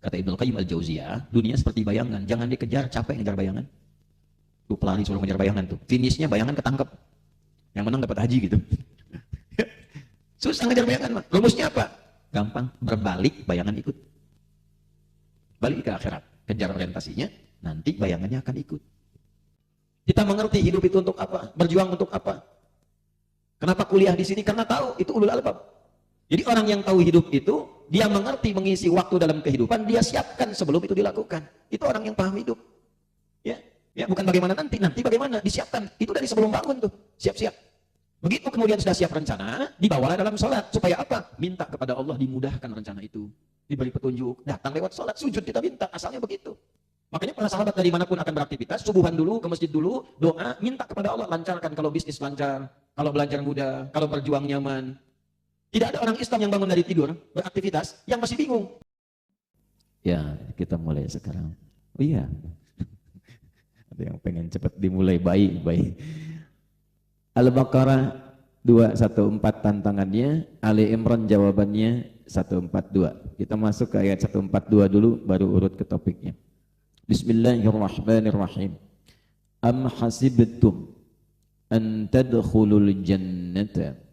Kata Ibnu Qayyim al-Jauziyah, dunia seperti bayangan, jangan dikejar, capek ngejar bayangan. Tuh pelari suruh ngejar bayangan tuh, finishnya bayangan ketangkep, yang menang dapat haji gitu. Susah ngejar bayangan, rumusnya apa? Gampang, berbalik, bayangan ikut. Balik ke akhirat, kejar orientasinya, nanti bayangannya akan ikut. Kita mengerti hidup itu untuk apa, berjuang untuk apa. Kenapa kuliah di sini? Karena tahu itu ulul albab. Jadi orang yang tahu hidup itu, dia mengerti mengisi waktu dalam kehidupan, dia siapkan sebelum itu dilakukan. Itu orang yang paham hidup. Ya, bukan bagaimana nanti bagaimana, disiapkan. Itu dari sebelum bangun tuh, siap-siap. Begitu kemudian sudah siap rencana, dibawalah dalam sholat. Supaya apa? Minta kepada Allah dimudahkan rencana itu. Diberi petunjuk, datang lewat sholat, sujud kita minta, asalnya begitu. Makanya para sahabat dari manapun akan beraktivitas, subuhan dulu, ke masjid dulu, doa, minta kepada Allah, lancarkan kalau bisnis lancar, kalau belajar mudah, kalau berjuang nyaman. Tidak ada orang Islam yang bangun dari tidur, beraktivitas, yang masih bingung. Ya, kita mulai sekarang. Oh iya, ada yang pengen cepat dimulai, baik. Al-Baqarah 214 tantangannya, Ali Imran jawabannya 142. Kita masuk ke ayat 142 dulu, baru urut ke topiknya. Bismillahirrahmanirrahim. Am hasibtum an tadkhulul jannata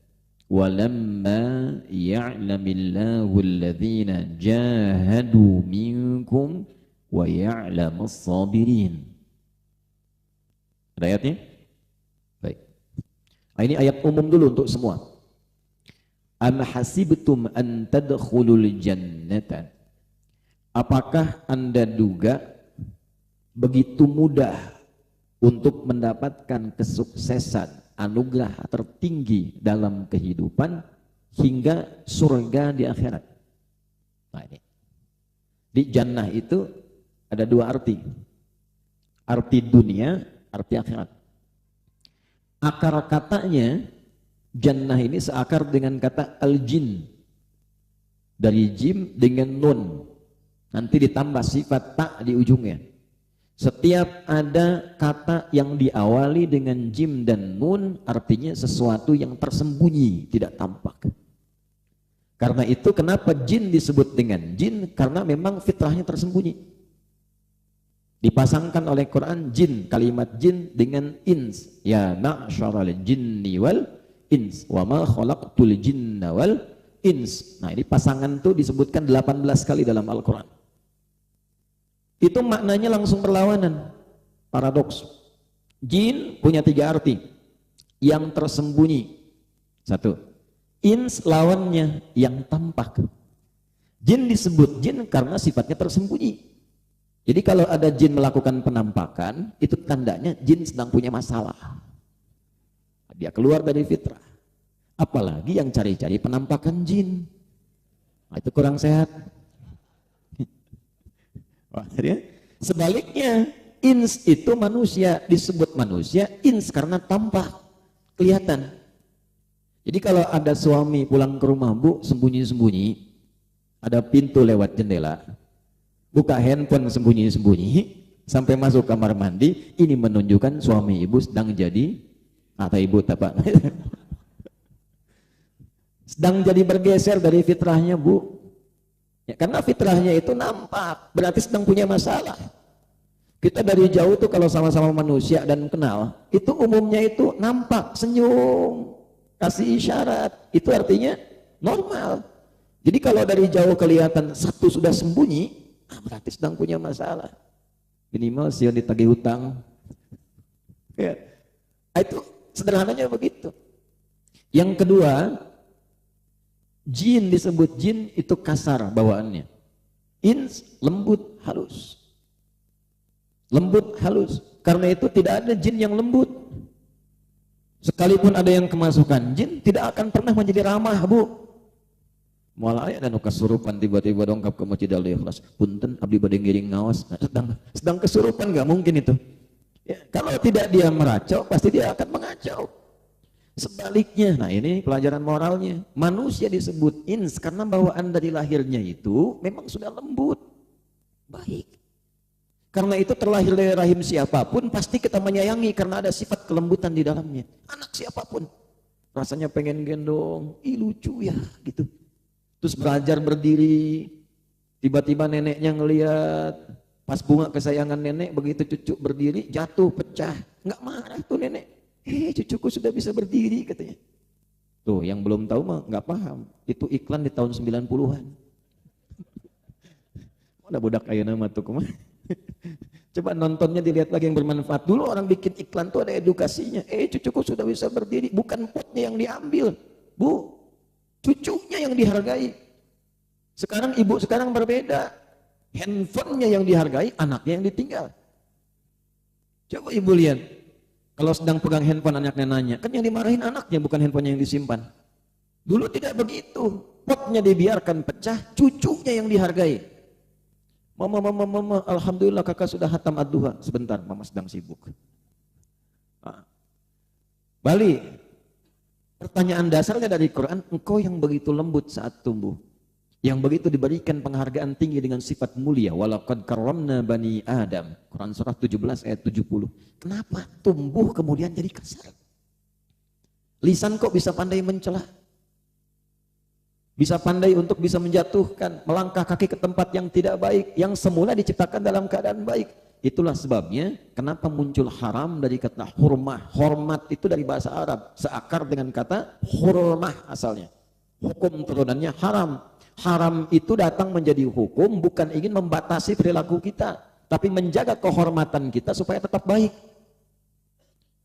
walamma ya'lamillahu alladhina jahadu minkum wa ya'lamus sabirin. Ada ayatnya? Baik. Nah, ini ayat umum dulu untuk semua. Am hasibtum an tadkhulul jannata. Apakah Anda duga begitu mudah untuk mendapatkan kesuksesan, anugerah tertinggi dalam kehidupan hingga surga di akhirat? Nah ini. Di jannah itu ada dua arti. Arti dunia, arti akhirat. Akar katanya, jannah ini seakar dengan kata al-jin. Dari jim dengan nun. Nanti ditambah sifat tak di ujungnya. Setiap ada kata yang diawali dengan jim dan nun, artinya sesuatu yang tersembunyi, tidak tampak. Karena itu kenapa jin disebut dengan jin? Karena memang fitrahnya tersembunyi. Dipasangkan oleh Quran jin, kalimat jin dengan ins. Ya ma'syaral jinni wal ins wa ma khalaqtul jinna wal ins. Nah ini pasangan itu disebutkan 18 kali dalam Al-Quran. Itu maknanya langsung berlawanan, paradoks. Jin punya tiga arti. Yang tersembunyi, satu. Ins lawannya yang tampak. Jin disebut jin karena sifatnya tersembunyi. Jadi kalau ada jin melakukan penampakan, itu tandanya jin sedang punya masalah. Dia keluar dari fitrah. Apalagi yang cari-cari penampakan jin. Nah, itu kurang sehat. Sebaliknya, ins itu manusia, disebut manusia, ins karena tampak, kelihatan. Jadi kalau ada suami pulang ke rumah, bu, sembunyi-sembunyi, ada pintu lewat jendela, buka handphone sembunyi-sembunyi, sampai masuk kamar mandi, ini menunjukkan suami ibu sedang jadi, atau ibu apa? Sedang jadi bergeser dari fitrahnya, bu. Ya, karena fitrahnya itu nampak, berarti sedang punya masalah. Kita dari jauh tuh kalau sama-sama manusia dan kenal, itu umumnya itu nampak, senyum, kasih isyarat, itu artinya normal. Jadi kalau dari jauh kelihatan satu sudah sembunyi, berarti sedang punya masalah. Minimal sion ditagih hutang. Ya. Itu sederhananya begitu. Yang kedua, jin disebut jin itu kasar bawaannya. Ins lembut halus. Lembut halus. Karena itu tidak ada jin yang lembut. Sekalipun ada yang kemasukan jin, tidak akan pernah menjadi ramah, bu. Mual aya anu kasurupan tiba-tiba dongkap ke masjid Al-Ikhlas. Punten abdi bade ngiring ngaos. Sedang kesurupan enggak mungkin itu. Ya, kalau tidak dia meracau, pasti dia akan mengacau. Sebaliknya, nah ini pelajaran moralnya. Manusia disebut ins karena bawaan dari lahirnya itu memang sudah lembut, baik. Karena itu terlahir dari rahim siapapun pasti kita menyayangi karena ada sifat kelembutan di dalamnya. Anak siapapun rasanya pengen gendong, ih lucu ya gitu. Terus belajar berdiri, Tiba-tiba neneknya ngelihat pas bunga kesayangan nenek, begitu cucu berdiri jatuh pecah, nggak marah tuh nenek. Cucuku sudah bisa berdiri katanya. Tuh yang belum tahu mah nggak paham, itu iklan di tahun 90-an. Mana budak ayeuna mah tuh kumaha. Coba nontonnya dilihat lagi yang bermanfaat. Dulu orang bikin iklan tuh ada edukasinya. Cucuku sudah bisa berdiri, bukan potnya yang diambil, Bu, cucunya yang dihargai. Sekarang ibu sekarang berbeda, handphonenya yang dihargai, anaknya yang ditinggal. Coba ibu lihat, kalau sedang pegang handphone anaknya nanya, kan yang dimarahin anaknya bukan handphonenya yang disimpan. Dulu tidak begitu, potnya dibiarkan pecah, cucunya yang dihargai. Mama, alhamdulillah kakak sudah hatam ad-duha. Sebentar, mama sedang sibuk. Balik, pertanyaan dasarnya dari Quran, engkau yang begitu lembut saat tumbuh, yang begitu diberikan penghargaan tinggi dengan sifat mulia, walaqad karramna bani Adam. Quran surah 17 ayat 70. Kenapa tumbuh kemudian jadi kasar? Lisan kok bisa pandai mencela? Bisa pandai untuk bisa menjatuhkan, melangkah kaki ke tempat yang tidak baik, yang semula diciptakan dalam keadaan baik. Itulah sebabnya kenapa muncul haram dari kata hurmah. Hormat itu dari bahasa Arab, seakar dengan kata hurmah asalnya. Hukum turunannya haram. Haram itu datang menjadi hukum bukan ingin membatasi perilaku kita, tapi menjaga kehormatan kita supaya tetap baik.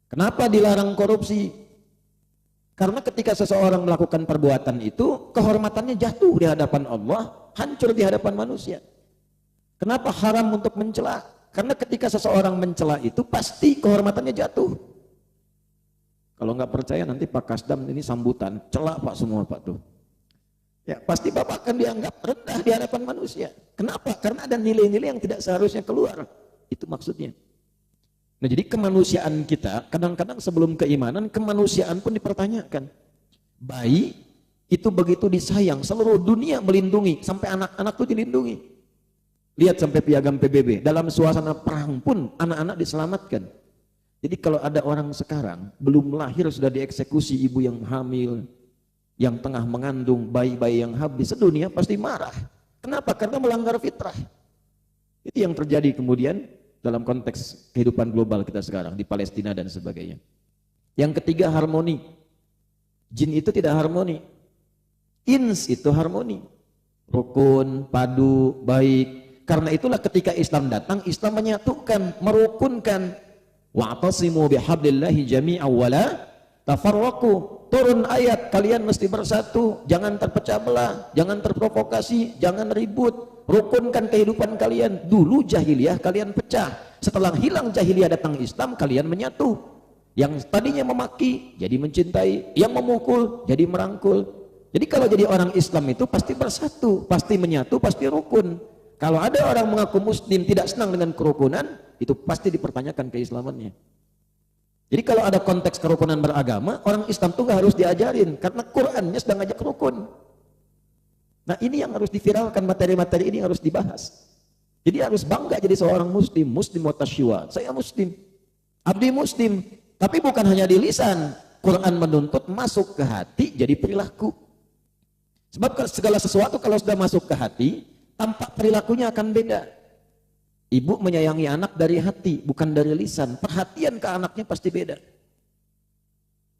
Kenapa dilarang korupsi? Karena ketika seseorang melakukan perbuatan itu, kehormatannya jatuh di hadapan Allah, hancur di hadapan manusia. Kenapa haram untuk mencela? Karena ketika seseorang mencela itu, pasti kehormatannya jatuh. Kalau nggak percaya nanti Pak Kasdam ini sambutan, celak Pak semua Pak tuh. Ya, pasti Bapak akan dianggap rendah di hadapan manusia. Kenapa? Karena ada nilai-nilai yang tidak seharusnya keluar. Itu maksudnya. Nah, jadi kemanusiaan kita kadang-kadang sebelum keimanan, kemanusiaan pun dipertanyakan. Bayi itu begitu disayang, seluruh dunia melindungi, sampai anak-anak itu dilindungi. Lihat sampai piagam PBB, dalam suasana perang pun anak-anak diselamatkan. Jadi kalau ada orang sekarang belum lahir sudah dieksekusi ibu yang hamil, yang tengah mengandung, bayi-bayi yang habis, sedunia pasti marah. Kenapa? Karena melanggar fitrah. Itu yang terjadi kemudian dalam konteks kehidupan global kita sekarang di Palestina dan sebagainya. Yang ketiga, harmoni. Jin itu tidak harmoni, ins itu harmoni, rukun, padu, baik. Karena itulah ketika Islam datang, Islam menyatukan, merukunkan. Wa'tasimu bihablillahi jami'an wala tafarraqu. Turun ayat, kalian mesti bersatu, jangan terpecah belah, jangan terprovokasi, jangan ribut, rukunkan kehidupan kalian. Dulu jahiliyah kalian pecah, setelah hilang jahiliyah datang Islam, kalian menyatu. Yang tadinya memaki jadi mencintai, yang memukul jadi merangkul. Jadi kalau jadi orang Islam itu pasti bersatu, pasti menyatu, pasti rukun. Kalau ada orang mengaku muslim tidak senang dengan kerukunan, itu pasti dipertanyakan keislamannya. Jadi kalau ada konteks kerukunan beragama, orang Islam tuh gak harus diajarin, karena Qurannya sedang ngajak rukun. Nah ini yang harus diviralkan, materi-materi ini harus dibahas. Jadi harus bangga jadi seorang muslim, muslim wa tasyiwa. Saya muslim, abdi muslim, tapi bukan hanya di lisan. Quran menuntut masuk ke hati jadi perilaku. Sebab segala sesuatu kalau sudah masuk ke hati, tampak perilakunya akan beda. Ibu menyayangi anak dari hati, bukan dari lisan. Perhatian ke anaknya pasti beda.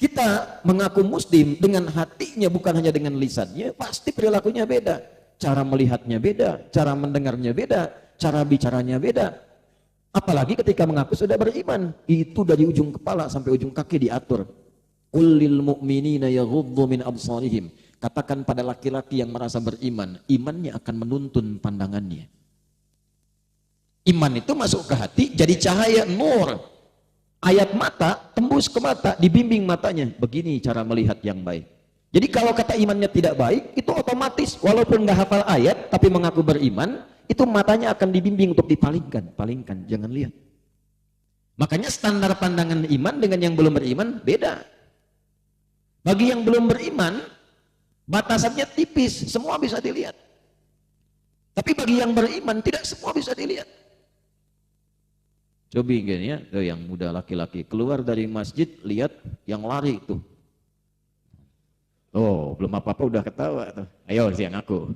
Kita mengaku muslim dengan hatinya, bukan hanya dengan lisannya, pasti perilakunya beda. Cara melihatnya beda, cara mendengarnya beda, cara bicaranya beda. Apalagi ketika mengaku sudah beriman, itu dari ujung kepala sampai ujung kaki diatur. Qul lil mu'minina yaghuddu min absarihim. Katakan pada laki-laki yang merasa beriman, imannya akan menuntun pandangannya. Iman itu masuk ke hati, jadi cahaya, nur. Ayat mata, tembus ke mata, dibimbing matanya. Begini cara melihat yang baik. Jadi kalau kata imannya tidak baik, itu otomatis, walaupun nggak hafal ayat, tapi mengaku beriman, itu matanya akan dibimbing untuk dipalingkan. Palingkan, jangan lihat. Makanya standar pandangan iman dengan yang belum beriman, beda. Bagi yang belum beriman, batasannya tipis, semua bisa dilihat. Tapi bagi yang beriman, tidak semua bisa dilihat. Coba gini ya, yang muda laki-laki keluar dari masjid, lihat yang lari itu. Oh, belum apa-apa udah ketawa tuh. Ayo siang aku.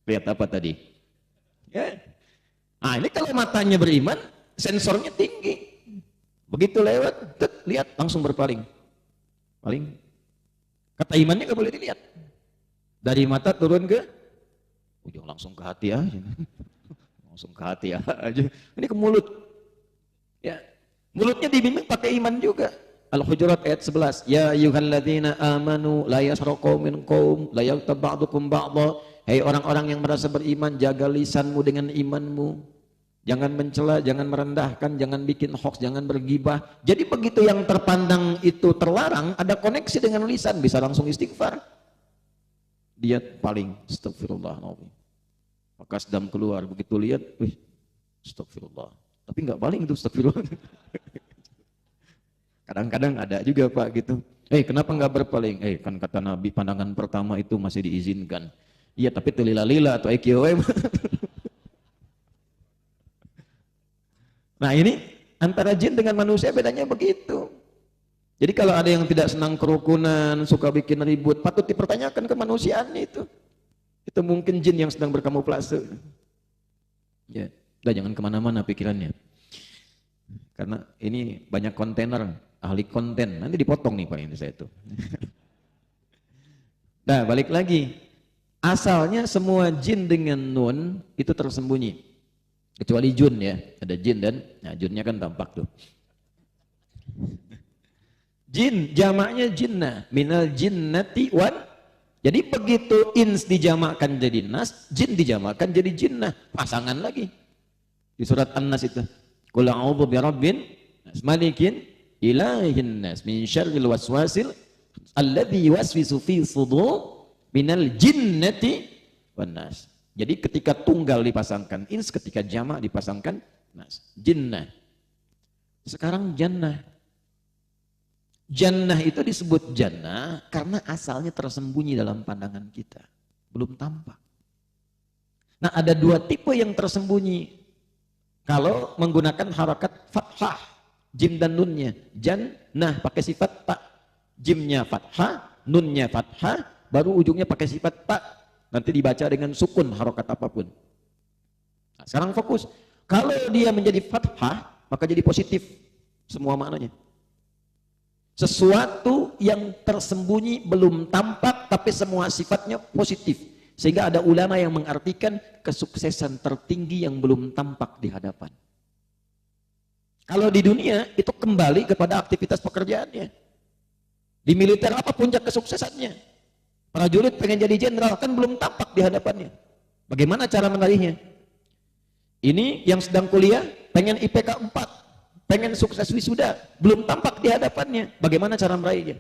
Lihat apa tadi? Ya. Nah, ini kalau matanya beriman, sensornya tinggi. Begitu lewat, lihat langsung berpaling. Paling. Kata imannya nggak boleh dilihat. Dari mata turun ke ujung, langsung ke hati aja. Langsung ke hati aja. Ini ke mulut. Ya. Mulutnya dibimbing pakai iman juga. Al-Hujurat ayat 11. Ya ayyuhalladzina amanu la yasraqu min qaum la yaghtab ba'dukum ba'dha. Hai orang-orang yang merasa beriman, jaga lisanmu dengan imanmu. Jangan mencela, jangan merendahkan, jangan bikin hoax, jangan bergibah. Jadi begitu yang terpandang itu terlarang, ada koneksi dengan lisan, bisa langsung istighfar. Dia paling astagfirullahaladzim. Maka sedang keluar, begitu lihat, wih, astagfirullah. Tapi nggak paling itu astagfirullah. Kadang-kadang ada juga Pak gitu. Kenapa nggak berpaling? Kan kata Nabi pandangan pertama itu masih diizinkan. Iya tapi telila-lila atau EQM. Nah ini antara jin dengan manusia bedanya begitu. Jadi kalau ada yang tidak senang kerukunan, suka bikin ribut, patut dipertanyakan kemanusiaan itu. Itu mungkin jin yang sedang berkamuflase. Ya, udah jangan kemana-mana pikirannya. Karena ini banyak kontainer, ahli konten, nanti dipotong nih Pak ini saya itu. Nah balik lagi. Asalnya semua jin dengan nun itu tersembunyi. Kecuali jun ya, ada jin dan junnya kan tampak tuh. Jin, jamaknya jinnah, minal jinnati wan. Jadi begitu ins dijamakkan jadi nas, jin dijamakkan jadi jinnah, pasangan lagi. Di surat An-Nas itu. Qul a'udzu birabbin nas, malikin ilahin nas, min syarril waswasil alladzi yuwaswisu fi sudur minal jinnati wan nas. Jadi ketika tunggal dipasangkan ins, ketika jamak dipasangkan nas. Jinnah. Sekarang jannah. Jannah itu disebut jannah karena asalnya tersembunyi dalam pandangan kita. Belum tampak. Nah ada dua tipe yang tersembunyi. Kalau menggunakan harakat fathah. Jim dan nunnya. Jannah pakai sifat tak. Jimnya fathah, nunnya fathah. Baru ujungnya pakai sifat tak, nanti dibaca dengan sukun harokat apapun. Nah, sekarang fokus, kalau dia menjadi fathah maka jadi positif semua maknanya. Sesuatu yang tersembunyi belum tampak tapi semua sifatnya positif, sehingga ada ulama yang mengartikan kesuksesan tertinggi yang belum tampak di hadapan. Kalau di dunia itu kembali kepada aktivitas pekerjaannya. Di militer apa puncak kesuksesannya? Prajurit pengen jadi jenderal kan belum tampak di hadapannya. Bagaimana cara meraihnya? Ini yang sedang kuliah pengen IPK 4, pengen sukses wisuda, belum tampak di hadapannya. Bagaimana cara meraihnya?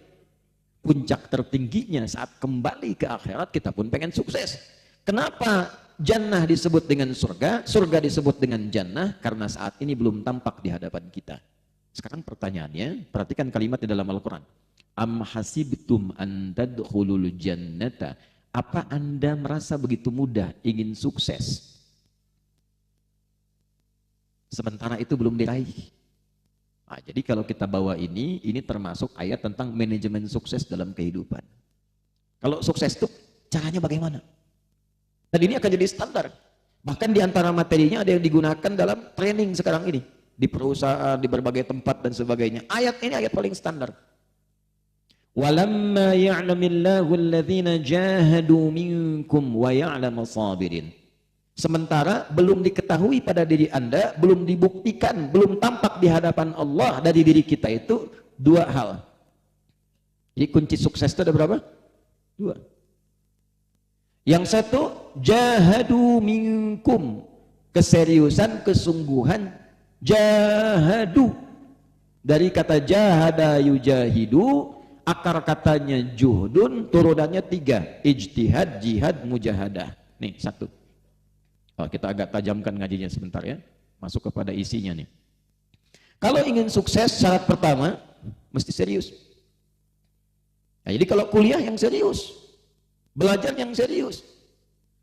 Puncak tertingginya saat kembali ke akhirat kita pun pengen sukses. Kenapa jannah disebut dengan surga, surga disebut dengan jannah? Karena saat ini belum tampak di hadapan kita. Sekarang pertanyaannya, perhatikan kalimat di dalam Al-Quran. Am hasibtum an tadkhulul jannata. Apa Anda merasa begitu mudah ingin sukses? Sementara itu belum diraih. Nah, jadi kalau kita bawa ini termasuk ayat tentang manajemen sukses dalam kehidupan. Kalau sukses itu caranya bagaimana? Dan ini akan jadi standar. Bahkan di antara materinya ada yang digunakan dalam training sekarang ini. Di perusahaan, di berbagai tempat dan sebagainya. Ayat ini ayat paling standar. Walamma ya'lamillahu alladhina jahadu minkum wa ya'lamu sabirin. Sementara belum diketahui pada diri Anda, belum dibuktikan, belum tampak di hadapan Allah dari diri kita itu dua hal. Jadi kunci sukses itu ada berapa? Dua. Yang satu, jahadu minkum. Keseriusan, kesungguhan, jahadu. Dari kata jahada yujahidu, akar katanya juhdun, turunannya 3. Ijtihad, jihad, mujahadah. Nih, satu. Oh, kita agak tajamkan ngajinya sebentar ya. Masuk kepada isinya nih. Kalau ingin sukses, syarat pertama, mesti serius. Nah, jadi kalau kuliah yang serius. Belajar yang serius.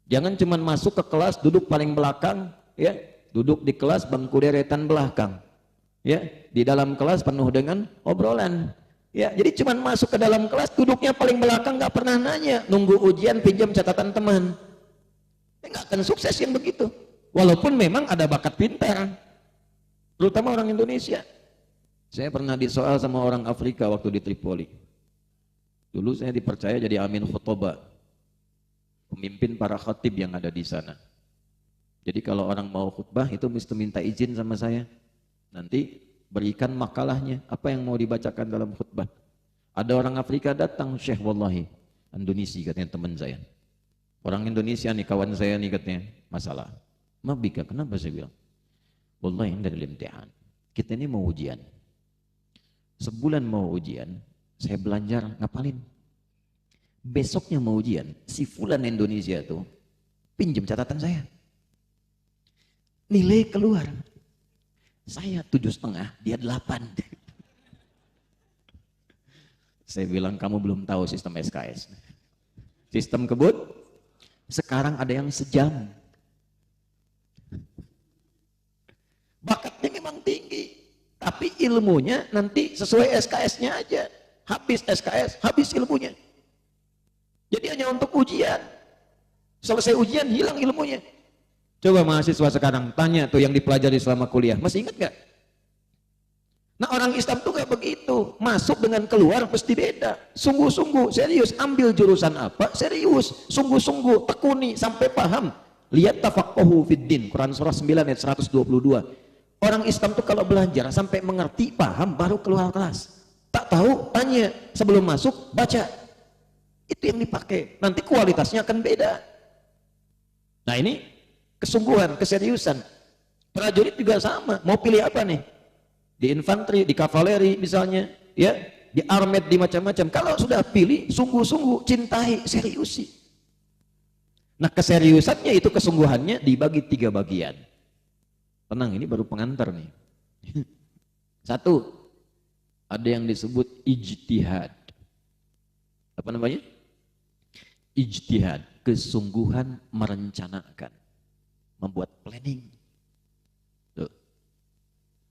Jangan cuma masuk ke kelas, duduk paling belakang, ya. Duduk di kelas, bangku deretan belakang. Ya, di dalam kelas penuh dengan obrolan. Ya, jadi cuma masuk ke dalam kelas, duduknya paling belakang, nggak pernah nanya, nunggu ujian pinjam catatan teman. Nggak akan sukses yang begitu. Walaupun memang ada bakat pintar, terutama orang Indonesia. Saya pernah disoal sama orang Afrika waktu di Tripoli. Dulu saya dipercaya jadi amin khutbah, pemimpin para khatib yang ada di sana. Jadi kalau orang mau khutbah itu mesti minta izin sama saya. Nanti berikan makalahnya, apa yang mau dibacakan dalam khutbah. Ada orang Afrika datang, Syekh wallahi, Indonesia katanya teman saya. Orang Indonesia nih, kawan saya nih katanya, masalah. Mabika, kenapa saya bilang? Wallahi dari imtihan. Kita ini mau ujian. Sebulan mau ujian, saya belajar ngapalin. Besoknya mau ujian, si fulan Indonesia tuh pinjam catatan saya. Nilai keluar. Saya 7,5, dia 8. Saya bilang kamu belum tahu sistem SKS. Sistem kebut, sekarang ada yang sejam. Bakatnya memang tinggi. Tapi ilmunya nanti sesuai SKS-nya aja. Habis SKS, habis ilmunya. Jadi hanya untuk ujian. Selesai ujian, hilang ilmunya. Coba mahasiswa sekarang, tanya tuh yang dipelajari selama kuliah. Masih ingat gak? Nah orang Islam tuh kayak begitu. Masuk dengan keluar pasti beda. Sungguh-sungguh, serius. Ambil jurusan apa? Serius. Sungguh-sungguh, tekuni sampai paham. Lihat tafaqahu fid din. Quran surah 9 ayat 122. Orang Islam tuh kalau belajar sampai mengerti, paham, baru keluar kelas. Tak tahu, tanya. Sebelum masuk, baca. Itu yang dipakai. Nanti kualitasnya akan beda. Nah ini kesungguhan, keseriusan. Prajurit juga sama. Mau pilih apa nih? Di infanteri, di kavaleri misalnya. Ya, di armet, di macam-macam. Kalau sudah pilih, sungguh-sungguh, cintai, seriusi. Nah keseriusannya itu, kesungguhannya dibagi 3 bagian. Tenang, ini baru pengantar nih. 1, ada yang disebut ijtihad. Apa namanya? Ijtihad, kesungguhan merencanakan, membuat planning. Tuh.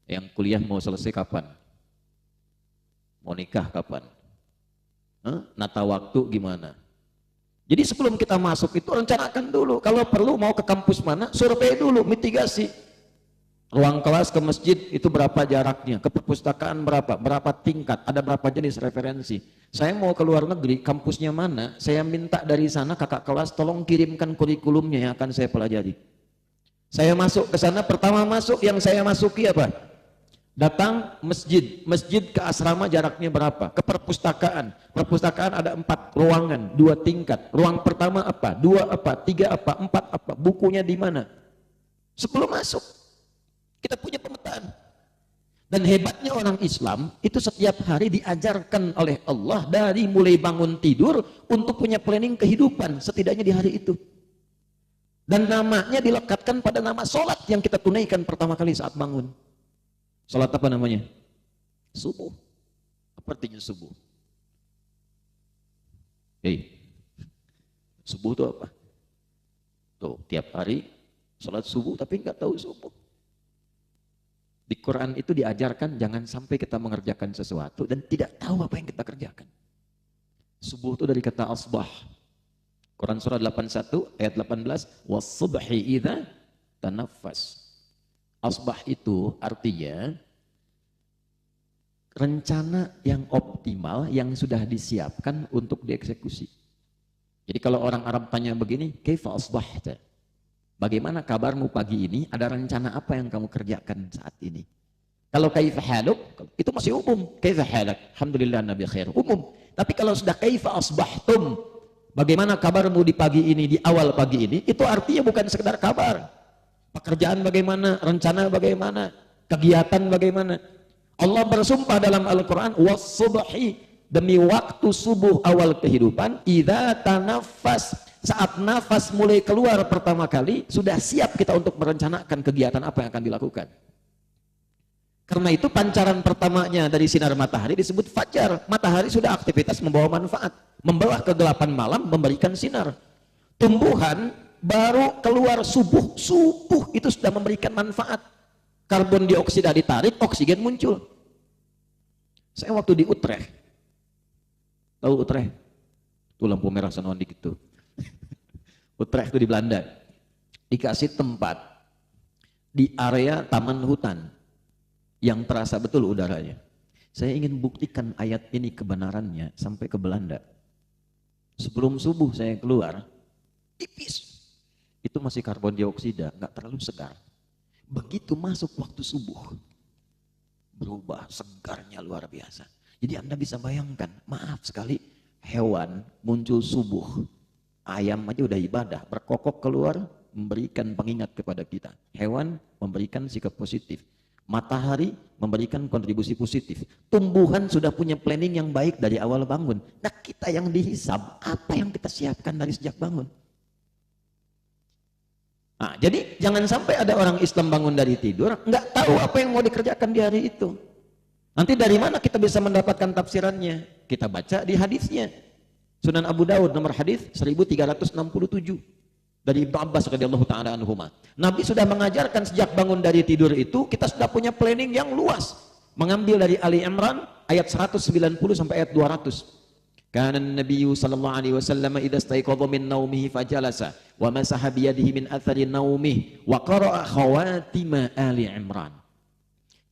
Yang kuliah mau selesai kapan? Mau nikah kapan? Nata waktu gimana? Jadi sebelum kita masuk itu rencanakan dulu. Kalau perlu mau ke kampus mana, survei dulu, mitigasi. Ruang kelas ke masjid itu berapa jaraknya, ke perpustakaan berapa tingkat, ada berapa jenis referensi. Saya mau ke luar negeri, kampusnya mana, saya minta dari sana kakak kelas tolong kirimkan kurikulumnya yang akan saya pelajari. Saya masuk ke sana, pertama masuk yang saya masuki apa? Datang masjid ke asrama jaraknya berapa? Ke perpustakaan ada 4 ruangan, 2 tingkat. Ruang pertama apa? 2 apa? 3 apa? 4 apa? Bukunya di mana? Sebelum masuk kita punya pemetaan. Dan hebatnya orang Islam itu setiap hari diajarkan oleh Allah dari mulai bangun tidur untuk punya planning kehidupan setidaknya di hari itu. Dan namanya dilekatkan pada nama sholat yang kita tunaikan pertama kali saat bangun. Sholat apa namanya? Subuh. Apa artinya subuh? Subuh itu apa? Tuh, tiap hari sholat subuh tapi nggak tahu subuh. Di Quran itu diajarkan jangan sampai kita mengerjakan sesuatu dan tidak tahu apa yang kita kerjakan. Subuh itu dari kata asbah. Quran surah 81 ayat 18, was-subhi idza tanaffas. Asbah itu artinya rencana yang optimal yang sudah disiapkan untuk dieksekusi. Jadi kalau orang Arab tanya begini, kaifa asbahta? Bagaimana kabarmu pagi ini? Ada rencana apa yang kamu kerjakan saat ini? Kalau kaifa haluk, itu masih umum. Kaifa halak? Alhamdulillah nabi khair. Umum. Tapi kalau sudah kaifa asbahtum, bagaimana kabarmu di pagi ini, di awal pagi ini, itu artinya bukan sekedar kabar. Pekerjaan bagaimana, rencana bagaimana, kegiatan bagaimana. Allah bersumpah dalam Al-Quran, was-subhi, demi waktu subuh awal kehidupan, idza tanaffas, saat nafas mulai keluar pertama kali, sudah siap kita untuk merencanakan kegiatan apa yang akan dilakukan. Karena itu pancaran pertamanya dari sinar matahari disebut fajar. Matahari sudah aktivitas membawa manfaat, membawa kegelapan malam, memberikan sinar. Tumbuhan baru keluar subuh itu sudah memberikan manfaat. Karbon dioksida ditarik, oksigen muncul. Saya waktu di Utrecht, tahu Utrecht? Itu lampu merah sanoan dikit tuh. Utrecht itu di Belanda. dikasih tempat di area taman hutan yang terasa betul udaranya. Saya ingin buktikan ayat ini kebenarannya sampai ke Belanda. Sebelum subuh saya keluar, tipis. Itu masih karbon dioksida, nggak terlalu segar. Begitu masuk waktu subuh, berubah, segarnya luar biasa. Jadi Anda bisa bayangkan, maaf sekali, hewan muncul subuh. Ayam aja udah ibadah, berkokok keluar, memberikan pengingat kepada kita. Hewan memberikan sikap positif. Matahari memberikan kontribusi positif. Tumbuhan sudah punya planning yang baik dari awal bangun. Nah kita yang dihisab, apa yang kita siapkan dari sejak bangun? Nah, jadi jangan sampai ada orang Islam bangun dari tidur, nggak tahu apa yang mau dikerjakan di hari itu. Nanti dari mana kita bisa mendapatkan tafsirannya? Kita baca di hadisnya. Sunan Abu Daud nomor hadis 1367 dari Ibnu Abbas radhiyallahu taala anhuma. Nabi sudah mengajarkan sejak bangun dari tidur itu kita sudah punya planning yang luas. Mengambil dari Ali Imran ayat 190 sampai ayat 200. Kana an-nabiyyu sallallahu alaihi wasallam idza istayqadha min naumihi fajalasa wa masaha bi yadihi min athari naumihi wa qara'a khawatima Ali Imran.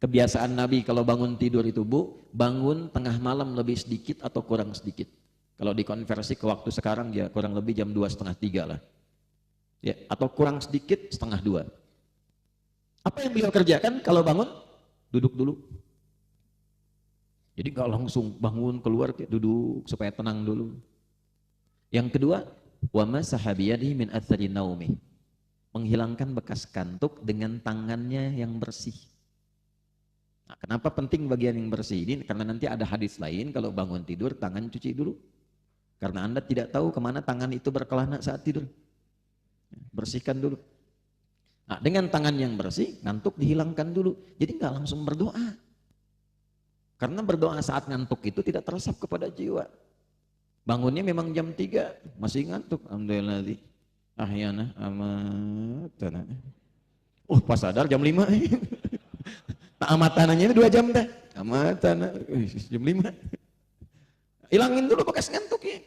Kebiasaan Nabi kalau bangun tidur itu Bu, bangun tengah malam lebih sedikit atau kurang sedikit. Kalau dikonversi ke waktu sekarang ya kurang lebih jam 2:30 lah. Ya, atau kurang sedikit 1:30. Apa yang beliau kerjakan kalau bangun? Duduk dulu. Jadi nggak langsung bangun keluar, duduk supaya tenang dulu. Yang kedua, wa masaha biyadihi min athari naumi. Menghilangkan bekas kantuk dengan tangannya yang bersih. Nah, kenapa penting bagian yang bersih ini? Karena nanti ada hadis lain kalau bangun tidur tangan cuci dulu. Karena Anda tidak tahu kemana tangan itu berkelana saat tidur. Bersihkan dulu. Nah, dengan tangan yang bersih, ngantuk dihilangkan dulu. Jadi nggak langsung berdoa. Karena berdoa saat ngantuk itu tidak teresap kepada jiwa. Bangunnya memang jam 3, masih ngantuk. Alhamdulillah. Ahyana amatana. Oh, pas sadar jam 5. Nah, amatananya itu 2 jam dah. Amatana jam 5. Hilangin dulu bekas ngantuknya.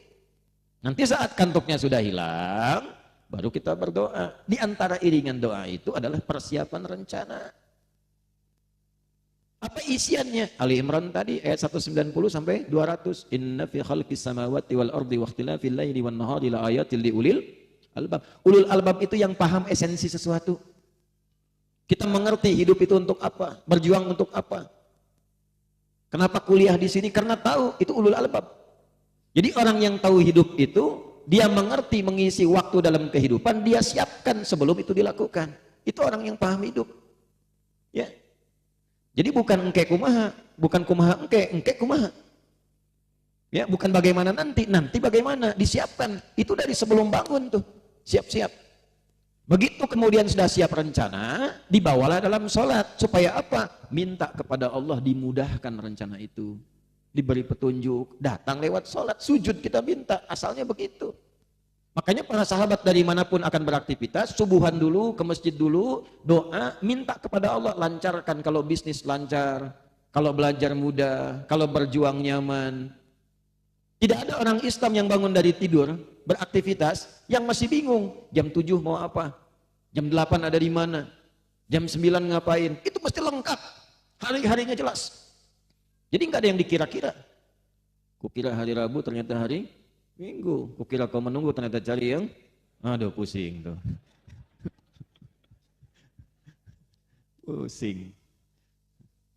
Nanti saat kantuknya sudah hilang, baru kita berdoa. Di antara iringan doa itu adalah persiapan rencana. Apa isiannya? Ali Imran tadi ayat 190 sampai 200. Inna fi khalqis samawati wal ardi wa ikhtilafil laili wan nahari la ayatil liulil albab. Ulul albab itu yang paham esensi sesuatu. Kita mengerti hidup itu untuk apa, berjuang untuk apa. Kenapa kuliah di sini? Karena tahu itu ulul albab. Jadi orang yang tahu hidup itu, dia mengerti mengisi waktu dalam kehidupan, dia siapkan sebelum itu dilakukan. Itu orang yang paham hidup. Ya. Jadi bukan engke kumaha, bukan kumaha engke kumaha. Ya, bukan bagaimana nanti bagaimana, disiapkan. Itu dari sebelum bangun tuh, siap-siap. Begitu kemudian sudah siap rencana, dibawalah dalam sholat. Supaya apa? Minta kepada Allah dimudahkan rencana itu. Diberi petunjuk, datang lewat sholat, sujud kita minta, asalnya begitu. Makanya para sahabat dari manapun akan beraktivitas, subuhan dulu, ke masjid dulu, doa, minta kepada Allah, lancarkan kalau bisnis lancar, kalau belajar mudah, kalau berjuang nyaman. Tidak ada orang Islam yang bangun dari tidur, beraktivitas, yang masih bingung, jam 7 mau apa, jam 8 ada di mana, jam 9 ngapain, itu mesti lengkap, hari-harinya jelas. Jadi nggak ada yang dikira-kira. Kukira hari Rabu ternyata hari Minggu. Kukira kau menunggu ternyata cari yang aduh pusing tuh. Pusing.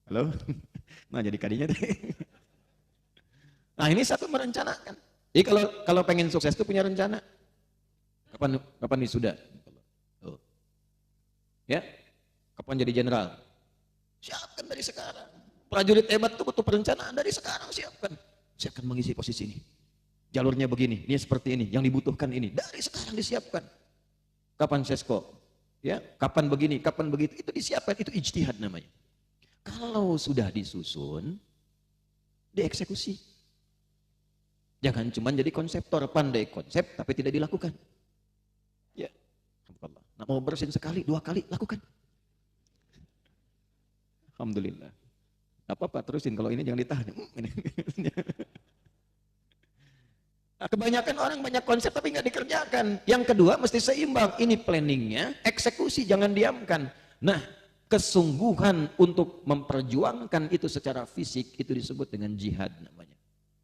Halo? Nah jadi kadinya deh. Nah ini satu merencanakan. Jadi kalau pengen sukses itu punya rencana. Kapan wisuda? Oh. Ya? Kapan jadi jenderal? Siapkan dari sekarang. Prajurit hebat itu butuh perencanaan dari sekarang, siapkan. Saya akan mengisi posisi ini. Jalurnya begini, ini seperti ini, yang dibutuhkan ini. Dari sekarang disiapkan. Kapan sesko? Ya, kapan begini, kapan begitu, itu disiapkan, itu ijtihad namanya. Kalau sudah disusun, dieksekusi. Jangan cuma jadi konseptor, pandai konsep tapi tidak dilakukan. Ya, nah, mau bersin sekali, 2 kali, lakukan. Alhamdulillah. Gak apa-apa, terusin. Kalau ini jangan ditahan. Nah, kebanyakan orang banyak konsep tapi nggak dikerjakan. Yang kedua mesti seimbang. Ini planningnya, eksekusi jangan diamkan. Nah, kesungguhan untuk memperjuangkan itu secara fisik itu disebut dengan jihad namanya.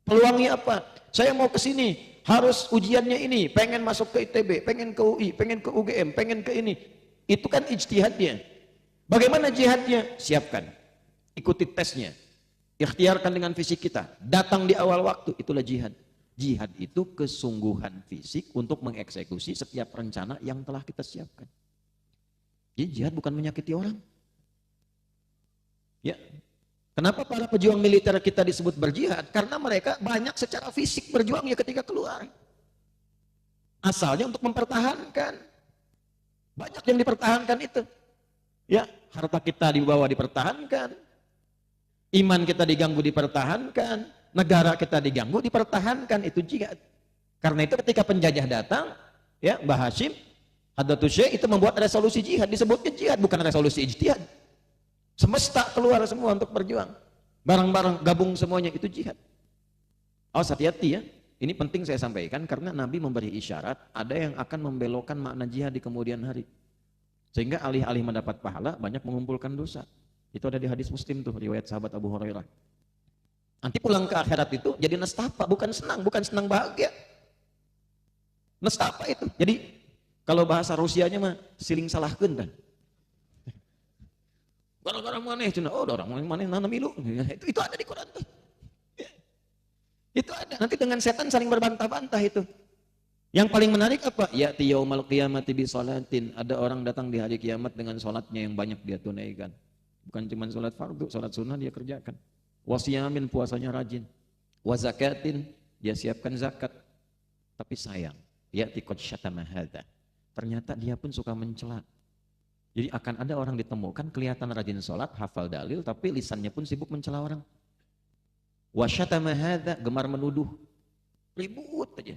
Peluangnya apa? Saya mau ke sini, harus ujiannya ini, pengen masuk ke ITB, pengen ke UI, pengen ke UGM, pengen ke ini. Itu kan ijtihadnya. Bagaimana jihadnya? Siapkan. Ikuti tesnya. Ikhtiarkan dengan fisik kita. Datang di awal waktu, itulah jihad. Jihad itu kesungguhan fisik untuk mengeksekusi setiap rencana yang telah kita siapkan. Jadi jihad bukan menyakiti orang. Ya. Kenapa para pejuang militer kita disebut berjihad? Karena mereka banyak secara fisik berjuangnya ketika keluar. Asalnya untuk mempertahankan. Banyak yang dipertahankan itu. Ya, harta kita dibawa dipertahankan. Iman kita diganggu dipertahankan. Negara kita diganggu dipertahankan, itu jihad. Karena itu ketika penjajah datang, ya Mbah Hashim Hadatus Syekh itu membuat resolusi jihad, disebutnya jihad bukan resolusi ijtihad. Semesta keluar semua untuk berjuang. Barang-barang gabung semuanya, itu jihad. Awas, hati-hati ya. Ini penting saya sampaikan karena Nabi memberi isyarat ada yang akan membelokkan makna jihad di kemudian hari. Sehingga alih-alih mendapat pahala banyak mengumpulkan dosa. Itu ada di hadis Muslim tuh, riwayat sahabat Abu Hurairah. Nanti pulang ke akhirat itu jadi nestapa, bukan senang bahagia. Nestapa itu. Jadi kalau bahasa Rusianya mah siling salahkeun kan. Orang-orang maneh cenah, oh orang maneh nana milu. Itu ada di Quran tuh. Itu ada. Nanti dengan setan saling berbantah-bantah itu. Yang paling menarik apa? Ya'ti yaumal qiyamati bi sholatin. Ada orang datang di hari kiamat dengan sholatnya yang banyak dia tunaikan. Bukan cuma sholat fardu, sholat sunnah dia kerjakan. Wasiyamin, puasanya rajin. Wazakatin, dia siapkan zakat. Tapi sayang, ya'ti qad syatama hadza. Ternyata dia pun suka mencela. Jadi akan ada orang ditemukan kelihatan rajin sholat, hafal dalil, tapi lisannya pun sibuk mencela orang. Wa syatama hadza, gemar menuduh. Ribut aja.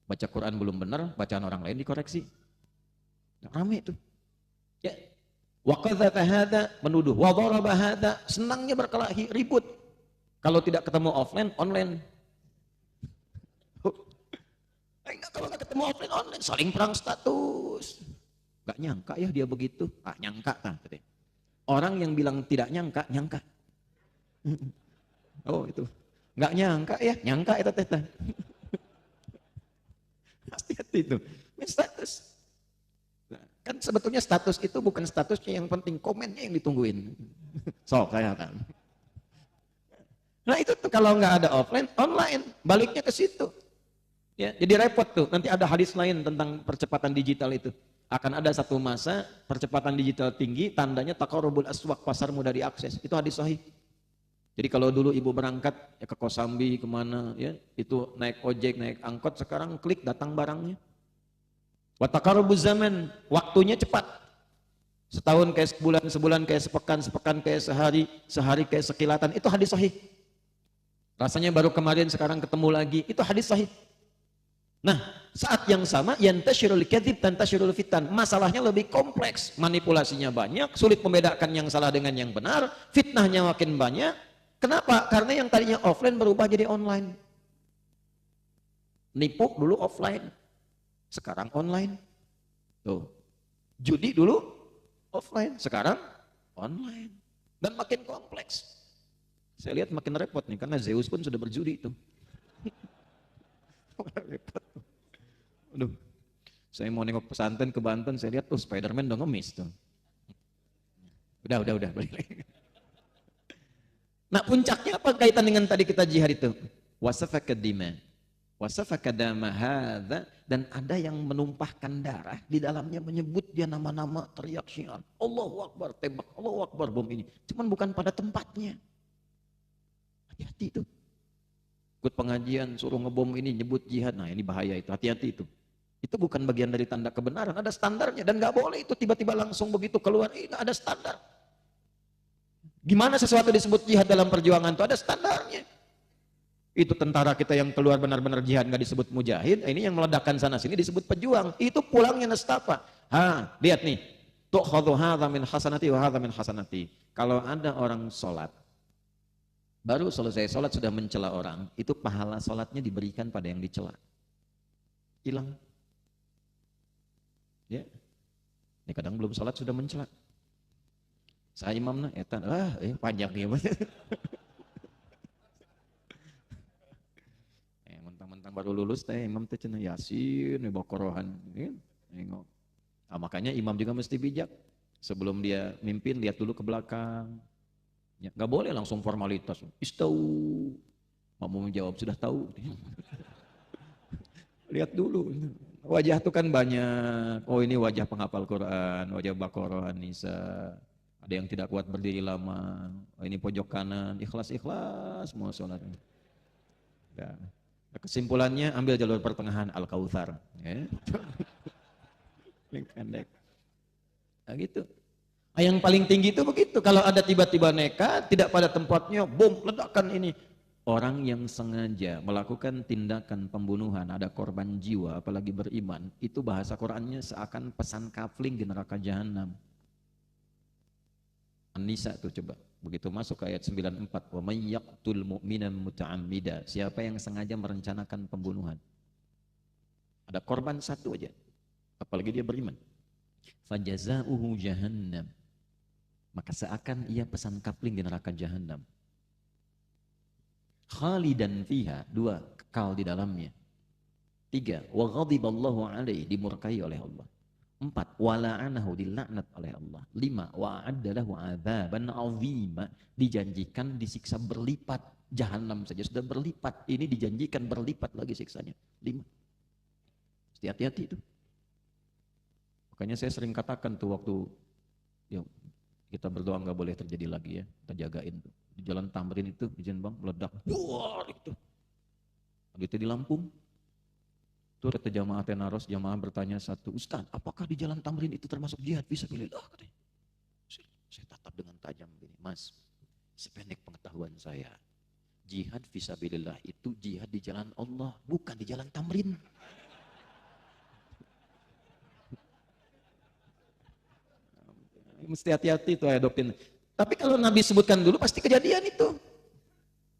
Baca Quran belum benar, bacaan orang lain dikoreksi. Rame itu. Ya. Wa qadzafa hadza, menuduh. Wa daraba hadza, senangnya berkelahi, ribut. Kalau tidak ketemu offline, online. Kalau nggak ketemu offline, online, saling perang status. Gak nyangka ya dia begitu. Ah, nyangka kan. Orang yang bilang tidak nyangka, nyangka. Oh itu. Gak nyangka ya, nyangka itu teh. Hati-hati itu. Status. Kan sebetulnya status itu bukan statusnya yang penting, komennya yang ditungguin. So, kayak kan. Nah itu tuh kalau nggak ada offline, online, baliknya ke situ. Ya, jadi repot tuh. Nanti ada hadis lain tentang percepatan digital itu. Akan ada satu masa percepatan digital tinggi, tandanya taqarrubul aswaq, pasar mudah diakses. Itu hadis sahih. Jadi kalau dulu ibu berangkat ya ke Kosambi kemana ya, itu naik ojek, naik angkot, sekarang klik datang barangnya. Wa taqarrubuz zaman, waktunya cepat. Setahun kayak sebulan, sebulan kayak sepekan, sepekan kayak sehari, sehari kayak sekilatan. Itu hadis sahih. Rasanya baru kemarin, sekarang ketemu lagi. Itu hadis sahih. Nah, saat yang sama yantashirul kadzib tantashirul fitan. Masalahnya lebih kompleks, manipulasinya banyak, sulit membedakan yang salah dengan yang benar, fitnahnya makin banyak. Kenapa? Karena yang tadinya offline berubah jadi online. Nipu dulu offline, sekarang online. Tuh. Judi dulu offline, sekarang online. Dan makin kompleks. Saya lihat makin repot nih, karena Zeus pun sudah berjudi itu. Repot. Aduh, saya mau nengok pesantren ke Banten, saya lihat tuh Spiderman udah ngemis tuh. Udah, balik lagi. Nah puncaknya apa kaitan dengan tadi kita jihad itu? Wasafaka dima, wasafaka dama hadza, dan ada yang menumpahkan darah, di dalamnya menyebut dia nama-nama, teriak syiar, Allahu Akbar, tembak, Allahu Akbar, bom ini. Cuman bukan pada tempatnya. Hati-hati itu. Ikut pengajian, suruh ngebom ini, nyebut jihad, nah ini bahaya itu, hati-hati itu. Itu bukan bagian dari tanda kebenaran, ada standarnya, dan nggak boleh itu tiba-tiba langsung begitu keluar, nggak ada standar. Gimana sesuatu disebut jihad dalam perjuangan itu ada standarnya. Itu tentara kita yang keluar benar-benar jihad nggak disebut mujahid, ini yang meledakkan sana sini disebut pejuang, itu pulangnya nestapa. Lihat nih, tu'khadhu hadza min hasanati wa hadza min hasanati. Kalau ada orang sholat, Baru selesai sholat sudah mencela orang, itu pahala sholatnya diberikan pada yang dicela. Hilang. Ya. Ini kadang belum sholat sudah mencela. Saya imamna eta, panjang ya. Mentang-mentang baru lulus teh imam teh cenah Yasin, Baqarahan, nengok. Nah, makanya imam juga mesti bijak. Sebelum dia mimpin lihat dulu ke belakang. Ya, nggak boleh langsung formalitas. Istau. Mau menjawab sudah tahu. Lihat dulu. Wajah itu kan banyak. Oh ini wajah penghafal Quran, wajah Baqarah, Nisa. Ada yang tidak kuat berdiri lama. Oh, ini pojok kanan, ikhlas-ikhlas semua sholatnya. Ya. Kesimpulannya ambil jalur pertengahan Al-Kautsar. Ya. Yang pendek. Nah, gitu. Yang paling tinggi itu begitu. Kalau ada tiba-tiba nekat, tidak pada tempatnya, bom, ledakan ini. Orang yang sengaja melakukan tindakan pembunuhan, ada korban jiwa, apalagi beriman, itu bahasa Qurannya seakan pesan kafling di neraka jahanam. An-Nisa tuh coba. Begitu masuk ke ayat 94, wa may yaqtul mu'minan muta'ammida, siapa yang sengaja merencanakan pembunuhan. Ada korban satu aja. Apalagi dia beriman. Fajazauhu jahannam. Maka seakan ia pesan kafling di neraka jahanam. Khalidan fiha, 2, kekal di dalamnya. 3, wa ghadiballahu alaihi, dimurkai oleh Allah. 4, wala'anahu, dilaknat oleh Allah. 5, wa'addalahu adzaban 'azima, dijanjikan disiksa berlipat. Jahanam saja sudah berlipat, ini dijanjikan berlipat lagi siksanya. 5. Hati-hati itu. Makanya saya sering katakan tuh waktu yuk, kita berdoa nggak boleh terjadi lagi ya, kita jagain tuh. Di Jalan Tamrin itu, izin bang, meledak, duar itu. Begitu di Lampung, tuh kata jamaah Tenaros, jamaah bertanya satu, Ustaz, apakah di Jalan Tamrin itu termasuk jihad fisabilillah? Saya tatap dengan tajam begini, Mas, sependek pengetahuan saya, jihad fisabilillah itu jihad di jalan Allah, bukan di Jalan Tamrin. Mesti hati-hati tuh ya doktrin. Tapi kalau Nabi sebutkan dulu pasti kejadian itu.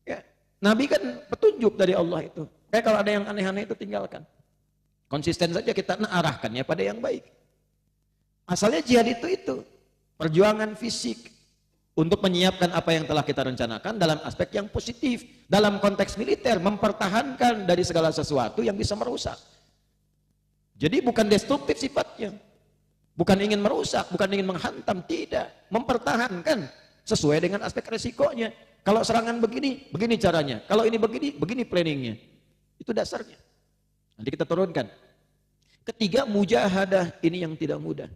Ya. Nabi kan petunjuk dari Allah itu. Kayak kalau ada yang aneh-aneh itu tinggalkan. Konsisten saja kita arahkannya pada yang baik. Asalnya jihad itu. Perjuangan fisik. Untuk menyiapkan apa yang telah kita rencanakan dalam aspek yang positif. Dalam konteks militer, mempertahankan dari segala sesuatu yang bisa merusak. Jadi bukan destruktif sifatnya. Bukan ingin merusak, bukan ingin menghantam, tidak. Mempertahankan sesuai dengan aspek resikonya. Kalau serangan begini, begini caranya. Kalau ini begini, begini planningnya. Itu dasarnya. Nanti kita turunkan. Ketiga, mujahadah, ini yang tidak mudah.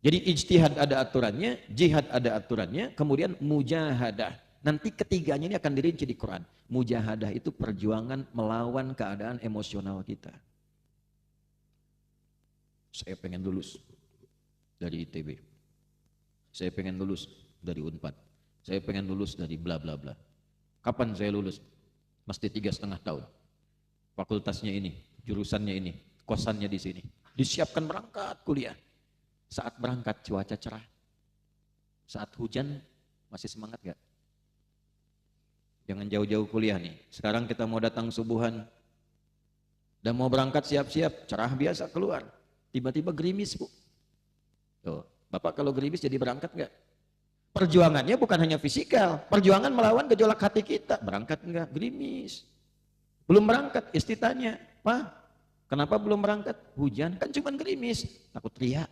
Jadi ijtihad ada aturannya, jihad ada aturannya, kemudian mujahadah. Nanti ketiganya ini akan dirinci di Quran. Mujahadah itu perjuangan melawan keadaan emosional kita. Saya pengen lulus dari ITB. Saya pengen lulus dari Unpad. Saya pengen lulus dari bla bla bla. Kapan saya lulus? Mesti 3,5 tahun. Fakultasnya ini, jurusannya ini, kosannya di sini. Disiapkan berangkat kuliah. Saat berangkat cuaca cerah. Saat hujan masih semangat gak? Jangan jauh-jauh kuliah nih. Sekarang kita mau datang subuhan. Dan mau berangkat siap-siap, cerah biasa keluar. Tiba-tiba gerimis, Bu. Tuh, Bapak kalau gerimis jadi berangkat enggak? Perjuangannya bukan hanya fisikal, perjuangan melawan gejolak hati kita. Berangkat enggak? Gerimis. Belum berangkat, istri tanya, "Pak, kenapa belum berangkat?" "Hujan." "Kan cuma gerimis." "Takut teriak."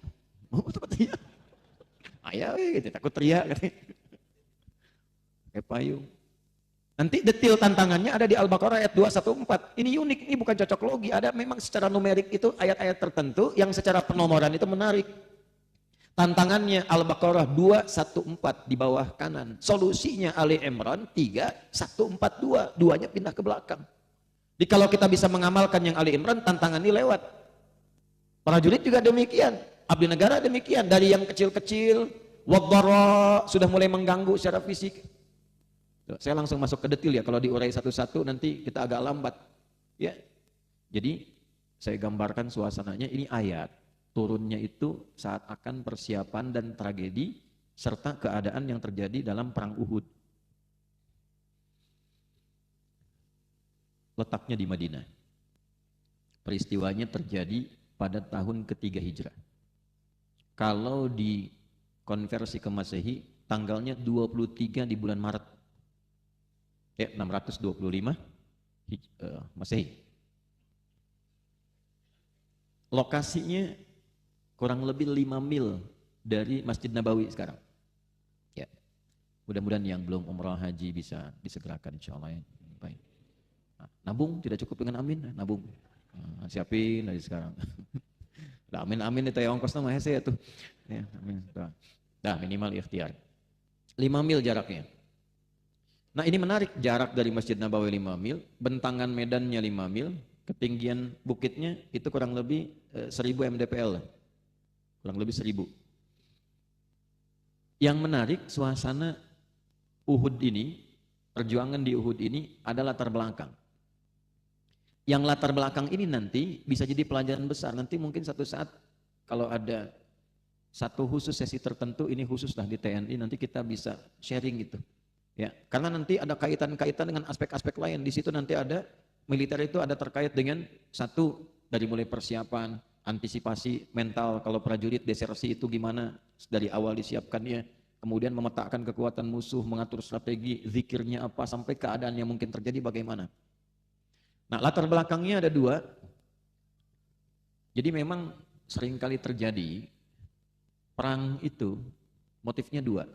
"Oh, takut teriak." "Ayah, gitu, takut teriak." Pakai payung. Nanti detail tantangannya ada di Al-Baqarah ayat 214. Ini unik, ini bukan cocok logi. Ada memang secara numerik itu ayat-ayat tertentu yang secara penomoran itu menarik. Tantangannya Al-Baqarah 214 di bawah kanan. Solusinya Ali Imran 3142. Duanya pindah ke belakang. Jadi kalau kita bisa mengamalkan yang Ali Imran, tantangan ini lewat. Prajurit juga demikian. Abdi negara demikian. Dari yang kecil-kecil, wadhara sudah mulai mengganggu secara fisik. Saya langsung masuk ke detail ya, kalau diurai satu-satu nanti kita agak lambat. Ya. Jadi saya gambarkan suasananya, ini ayat. Turunnya itu saat akan persiapan dan tragedi serta keadaan yang terjadi dalam perang Uhud. letaknya di Madinah. Peristiwanya terjadi pada tahun ketiga Hijrah. Kalau dikonversi ke Masehi, tanggalnya 23 di bulan Maret. 625 Masehi. Lokasinya kurang lebih 5 mil dari Masjid Nabawi sekarang. Ya. Mudah-mudahan yang belum umrah haji bisa disegerakan insyaallah ya. Baik. Nah, nabung tidak cukup dengan amin, nabung. Siapin dari sekarang. Nah, amin itu ya ongkos nama hese ya tuh. Ya, amin. Nah, minimal ikhtiar. 5 mil jaraknya. Nah, ini menarik, jarak dari Masjid Nabawi 5 mil, bentangan medannya 5 mil, ketinggian bukitnya itu kurang lebih 1000 mdpl. Kurang lebih 1000. Yang menarik, suasana Uhud ini, perjuangan di Uhud ini ada latar belakang. Yang latar belakang ini nanti bisa jadi pelajaran besar. Nanti mungkin satu saat kalau ada satu khusus sesi tertentu, ini khusus lah di TNI, nanti kita bisa sharing gitu. Ya, karena nanti ada kaitan-kaitan dengan aspek-aspek lain. Di situ nanti ada militer itu ada terkait dengan satu dari mulai persiapan, antisipasi mental kalau prajurit desersi itu gimana dari awal disiapkannya, kemudian memetakan kekuatan musuh, mengatur strategi, zikirnya apa sampai keadaan yang mungkin terjadi bagaimana. Nah, latar belakangnya ada 2. Jadi memang seringkali terjadi perang itu motifnya 2.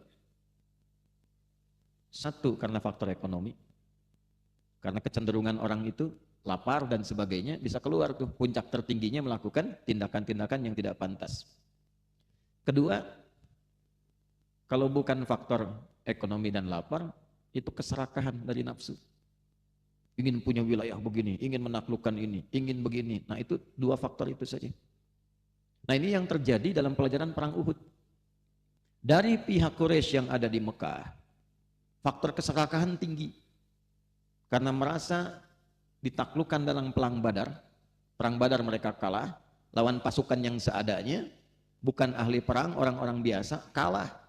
Satu karena faktor ekonomi, karena kecenderungan orang itu lapar dan sebagainya, bisa keluar tuh puncak tertingginya melakukan tindakan-tindakan yang tidak pantas. Kedua, kalau bukan faktor ekonomi dan lapar, itu keserakahan dari nafsu. Ingin punya wilayah begini, ingin menaklukkan ini, ingin begini. Nah, itu 2 faktor itu saja. Nah, ini yang terjadi dalam pelajaran perang Uhud. Dari pihak Quraisy yang ada di Mekah, faktor keserakahan tinggi. Karena merasa ditaklukkan dalam perang Badar mereka kalah, lawan pasukan yang seadanya, bukan ahli perang, orang-orang biasa, kalah.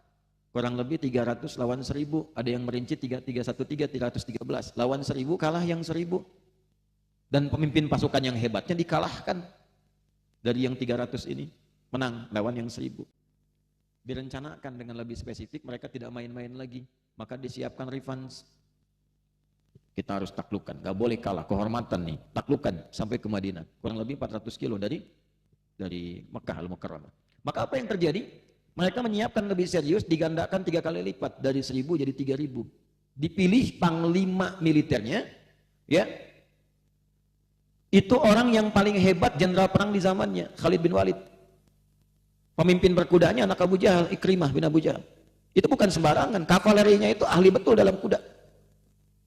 Kurang lebih 300 lawan 1000, ada yang merinci 313, lawan 1000 kalah yang 1000. Dan pemimpin pasukan yang hebatnya dikalahkan. Dari yang 300 ini, menang lawan yang 1000. Direncanakan dengan lebih spesifik, mereka tidak main-main lagi. Maka disiapkan revenge. Kita harus taklukkan, gak boleh kalah, kehormatan nih, taklukkan sampai ke Madinah. Kurang lebih 400 kilo dari Mekah Al-Mukarramah. Maka apa yang terjadi? Mereka menyiapkan lebih serius, digandakan 3 kali lipat, dari 1000 jadi 3000. Dipilih panglima militernya, ya, itu orang yang paling hebat jenderal perang di zamannya, Khalid bin Walid. Pemimpin berkudanya anak Abu Jahal, Ikrimah bin Abu Jahal. Itu bukan sembarangan, kavalerinya itu ahli betul dalam kuda.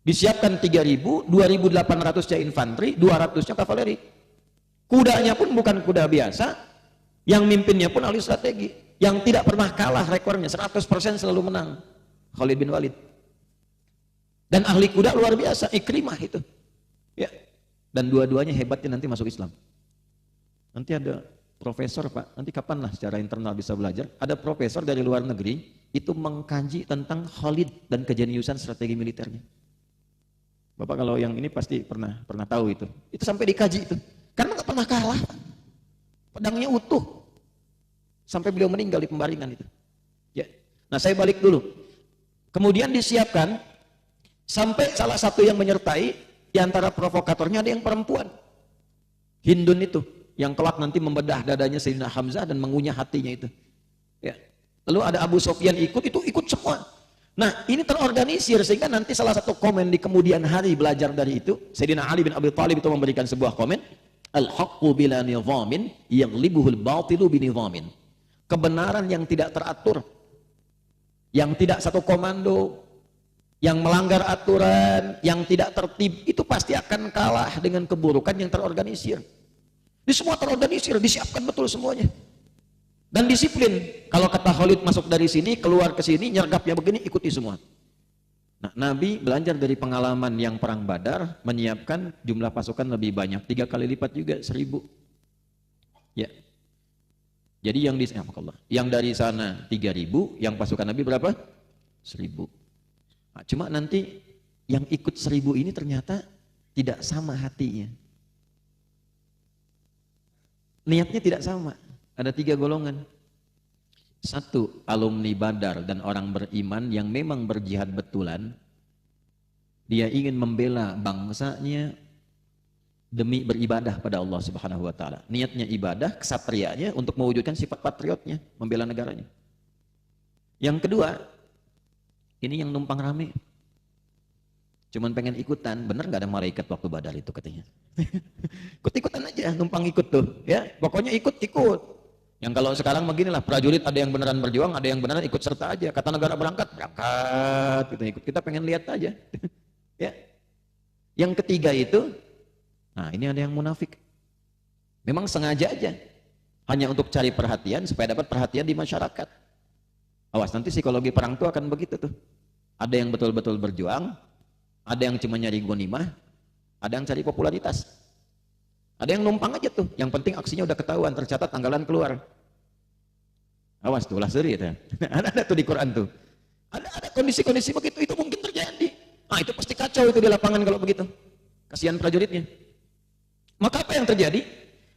Disiapkan 3000, 2800-nya infanteri, 200-nya kavaleri. Kudanya pun bukan kuda biasa, yang mimpinnya pun ahli strategi. Yang tidak pernah kalah rekornya, 100% selalu menang, Khalid bin Walid. Dan ahli kuda luar biasa, Ikrimah itu. Ya. Dan dua-duanya hebatnya nanti masuk Islam. Nanti ada profesor Pak, nanti kapan lah secara internal bisa belajar, ada profesor dari luar negeri, itu mengkaji tentang Khalid dan kejeniusan strategi militernya. Bapak kalau yang ini pasti pernah tahu itu. Itu sampai dikaji itu. Karena nggak pernah kalah. Pedangnya utuh. Sampai beliau meninggal di pembaringan itu. Ya. Nah, saya balik dulu. Kemudian disiapkan sampai salah satu yang menyertai di antara provokatornya ada yang perempuan. Hindun itu yang kelak nanti membedah dadanya Sayyidina Hamzah dan mengunyah hatinya itu. Ya. Lalu ada Abu Sufyan ikut semua. Nah, ini terorganisir sehingga nanti salah satu komen di kemudian hari belajar dari itu, Sayyidina Ali bin Abi Thalib itu memberikan sebuah komen, al-haqqu bila nizamin yaghlibuhul batilu binizamin. Kebenaran yang tidak teratur, yang tidak satu komando, yang melanggar aturan, yang tidak tertib, itu pasti akan kalah dengan keburukan yang terorganisir. Ini semua terorganisir, disiapkan betul semuanya. Dan disiplin. Kalau kata Khalid masuk dari sini, keluar ke sini, nyergapnya begini, ikuti semua. Nah, Nabi belajar dari pengalaman yang perang Badar, menyiapkan jumlah pasukan lebih banyak, 3 kali lipat juga, 1000. Ya. Jadi yang dari sana 3000, yang pasukan Nabi berapa? 1000. Nah, cuma nanti yang ikut 1000 ini ternyata tidak sama hatinya. Niatnya tidak sama. Ada 3 golongan. 1, alumni Badar dan orang beriman yang memang berjihad betulan. Dia ingin membela bangsanya demi beribadah pada Allah Subhanahu wa taala. Niatnya ibadah, kesatrianya untuk mewujudkan sifat patriotnya, membela negaranya. Yang kedua, ini yang numpang rame. Cuman pengen ikutan, bener nggak ada malaikat waktu Badar itu katanya. Ikut-ikutan aja, numpang ikut tuh, ya. Pokoknya ikut-ikut. Yang kalau sekarang beginilah, prajurit ada yang beneran berjuang, ada yang beneran ikut serta aja. Kata negara berangkat, kita ikut. Kita pengen lihat aja. Ya. Yang ketiga itu, nah ini ada yang munafik. Memang sengaja aja. Hanya untuk cari perhatian, supaya dapat perhatian di masyarakat. Awas, nanti psikologi perang itu akan begitu tuh. Ada yang betul-betul berjuang, ada yang cuma nyari ghanimah, ada yang cari popularitas. Ada yang numpang aja tuh, yang penting aksinya udah ketahuan, tercatat tanggalan keluar. Awas tuh, lah seri itu. Ada tuh di Quran tuh. Ada kondisi-kondisi begitu, itu mungkin terjadi. Nah itu pasti kacau itu di lapangan kalau begitu. Kasihan prajuritnya. Maka apa yang terjadi?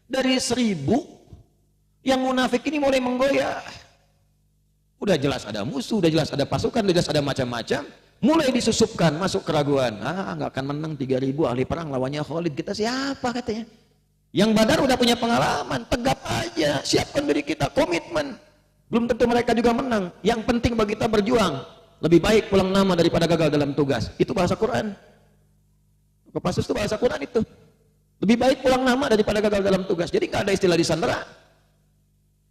Dari 1000, yang munafik ini mulai menggoyah. Udah jelas ada musuh, udah jelas ada pasukan, udah jelas ada macam-macam. Mulai disusupkan, masuk keraguan. Nggak akan menang 3000 ahli perang lawannya Khalid. Kita siapa katanya? Yang Badar udah punya pengalaman, tegap aja, siapkan diri kita, komitmen. Belum tentu mereka juga menang. Yang penting bagi kita berjuang. Lebih baik pulang nama daripada gagal dalam tugas. Itu bahasa Quran. Kopassus itu bahasa Quran itu. Lebih baik pulang nama daripada gagal dalam tugas. Jadi nggak ada istilah disandera.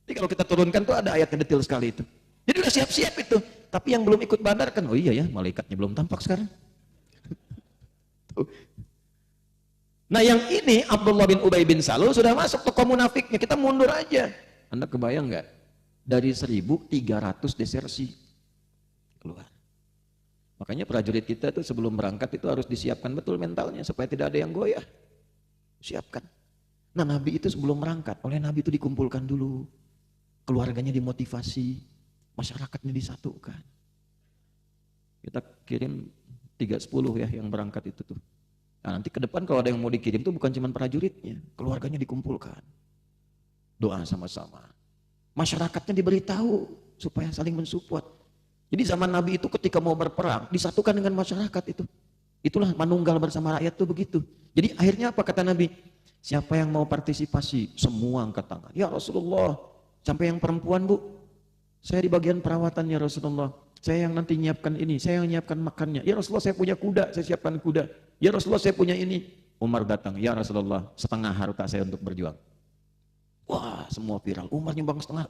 Jadi kalau kita turunkan tuh ada ayatnya detail sekali itu. Jadi udah siap-siap itu. Tapi yang belum ikut Badar kan, oh iya ya, malaikatnya belum tampak sekarang. Nah yang ini Abdullah bin Ubay bin Salul sudah masuk tokoh munafiknya. Kita mundur aja. Anda kebayang nggak? Dari 1300 desersi keluar. Makanya prajurit kita tuh sebelum berangkat itu harus disiapkan betul mentalnya supaya tidak ada yang goyah. Siapkan. Nah Nabi itu sebelum berangkat, oleh Nabi itu dikumpulkan dulu. Keluarganya dimotivasi, masyarakatnya disatukan. Kita kirim 310 ya yang berangkat itu tuh. Nah nanti ke depan kalau ada yang mau dikirim tuh bukan cuma prajuritnya, keluarganya dikumpulkan. Doa sama-sama. Masyarakatnya diberitahu supaya saling mensupport. Jadi zaman Nabi itu ketika mau berperang disatukan dengan masyarakat itu. Itulah manunggal bersama rakyat tuh begitu. Jadi akhirnya apa kata Nabi? Siapa yang mau partisipasi? Semua angkat tangan. Ya Rasulullah, sampai yang perempuan bu, saya di bagian perawatan ya Rasulullah. Saya yang nanti nyiapkan ini, saya yang nyiapkan makannya. Ya Rasulullah saya punya kuda, saya siapkan kuda. Ya Rasulullah saya punya ini. Umar datang, ya Rasulullah setengah harta saya untuk berjuang. Wah semua viral, Umar nyumbang setengah.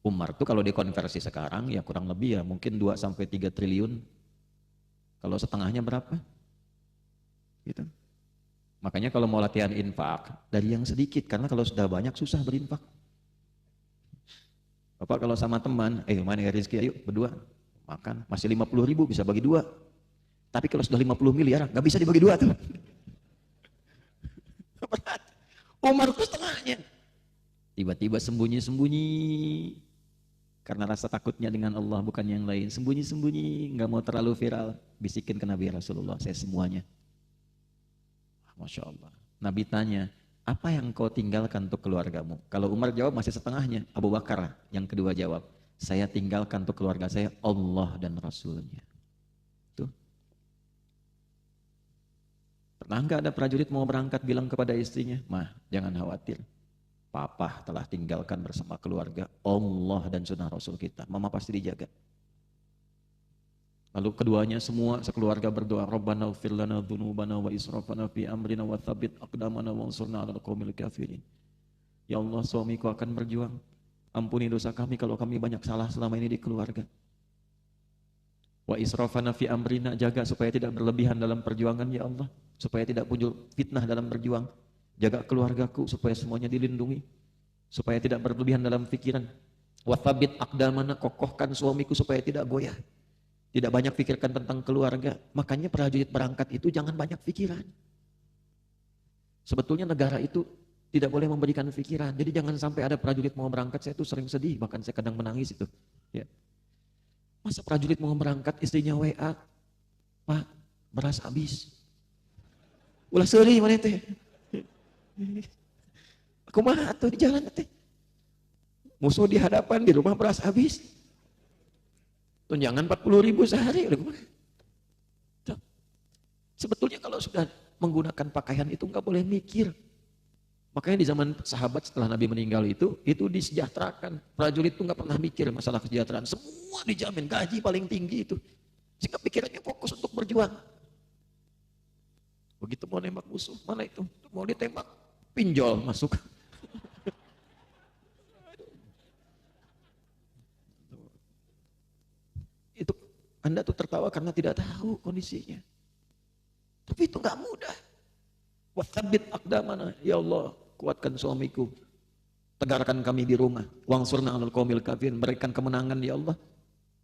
Umar tuh kalau dikonversi sekarang ya kurang lebih ya mungkin 2-3 triliun. Kalau setengahnya berapa? Gitu. Makanya kalau mau latihan infak dari yang sedikit, karena kalau sudah banyak susah berinfak. Bapak kalau sama teman, mana ya rezeki, ayo berdua makan, masih 50.000 bisa bagi 2. Tapi kalau sudah 50 miliar nggak bisa dibagi 2 tuh. Berat. Umar tuh setengahnya. Tiba-tiba sembunyi-sembunyi karena rasa takutnya dengan Allah bukan yang lain. Sembunyi-sembunyi, nggak mau terlalu viral. Bisikin ke Nabi Rasulullah, saya semuanya. Masya Allah. Nabi tanya, apa yang kau tinggalkan untuk keluargamu? Kalau Umar jawab masih setengahnya. Abu Bakar yang kedua jawab, saya tinggalkan untuk keluarga saya Allah dan Rasulnya. Tuh. Pernah nggak ada prajurit mau berangkat bilang kepada istrinya, mah jangan khawatir. Papa telah tinggalkan bersama keluarga Allah dan sunnah Rasul kita. Mama pasti dijaga. Lalu keduanya semua sekeluarga berdoa, Rabbana ighfir lana dzunubana wa israfana fi amrina wa tsabbit aqdamana wansurna 'alal qaumil kafirin. Ya Allah, suamiku akan berjuang. Ampuni dosa kami kalau kami banyak salah selama ini di keluarga. Wa israfana fi amrina, jaga supaya tidak berlebihan dalam perjuangan ya Allah, supaya tidak muncul fitnah dalam berjuang. Jaga keluargaku supaya semuanya dilindungi, supaya tidak berlebihan dalam pikiran. Wa tsabbit aqdamana, kokohkan suamiku supaya tidak goyah. Tidak banyak pikirkan tentang keluarga. Makanya prajurit berangkat itu jangan banyak pikiran. Sebetulnya negara itu tidak boleh memberikan pikiran. Jadi jangan sampai ada prajurit mau berangkat, saya tuh sering sedih, bahkan saya kadang menangis itu. Ya. Masa prajurit mau berangkat, istrinya WA, Pak, beras habis. Ulah seuli mana teh. Aku mah atuh di jalan teh. Musuh di hadapan, di rumah beras habis. Tunjangan 40.000 sehari. Sebetulnya kalau sudah menggunakan pakaian itu nggak boleh mikir. Makanya di zaman sahabat setelah Nabi meninggal itu disejahterakan. Prajurit itu nggak pernah mikir masalah kesejahteraan. Semua dijamin, gaji paling tinggi itu. Sehingga pikirannya fokus untuk berjuang. Begitu mau nembak musuh, mana itu? Mau ditembak, pinjol masuk. Itu Anda tuh tertawa karena tidak tahu kondisinya. Tapi itu nggak mudah. Wathabit aqdamana, ya Allah, kuatkan suamiku. Tegarkan kami di rumah. Wangsurna 'alal qaumil kafirin, berikan kemenangan ya Allah.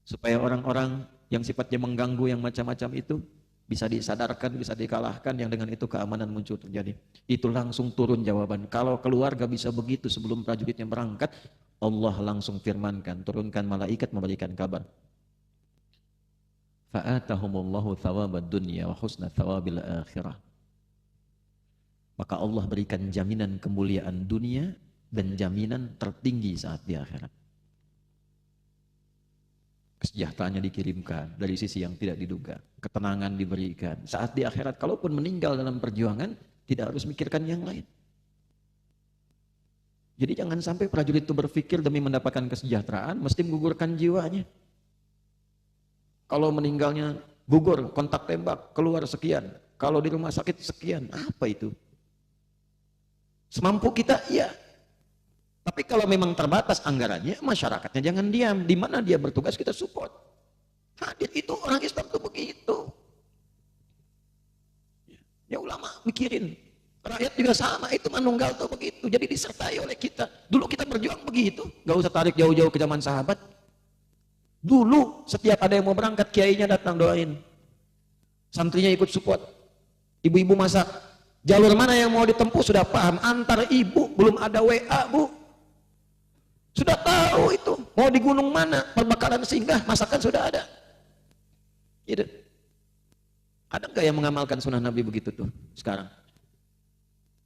Supaya orang-orang yang sifatnya mengganggu yang macam-macam itu bisa disadarkan, bisa dikalahkan, yang dengan itu keamanan muncul terjadi. Itu langsung turun jawaban. Kalau keluarga bisa begitu sebelum prajuritnya berangkat, Allah langsung firmankan, turunkan malaikat memberikan kabar. Fa'atahumullahu thawabad dunya wa husna thawabil akhirah. Maka Allah berikan jaminan kemuliaan dunia dan jaminan tertinggi saat di akhirat. Kesejahteraannya dikirimkan dari sisi yang tidak diduga, ketenangan diberikan. Saat di akhirat, kalaupun meninggal dalam perjuangan, tidak harus mikirkan yang lain. Jadi jangan sampai prajurit itu berpikir demi mendapatkan kesejahteraan, mesti menggugurkan jiwanya. Kalau meninggalnya gugur, kontak tembak, keluar sekian. Kalau di rumah sakit sekian, apa itu? Semampu kita, iya. Tapi kalau memang terbatas anggarannya, masyarakatnya jangan diam. Di mana dia bertugas, kita support. Hadir itu orang Islam itu begitu. Ya ulama mikirin. Rakyat juga sama, itu manunggal tuh begitu. Jadi disertai oleh kita. Dulu kita berjuang begitu. Gak usah tarik jauh-jauh ke zaman sahabat. Dulu setiap ada yang mau berangkat, kiainya datang doain. Santrinya ikut support. Ibu-ibu masak. Jalur mana yang mau ditempuh sudah paham. Antar ibu, belum ada WA bu. Sudah tahu itu. Mau di gunung mana, perbakaran singgah, masakan sudah ada. Gitu. Ada nggak yang mengamalkan sunnah Nabi begitu tuh sekarang?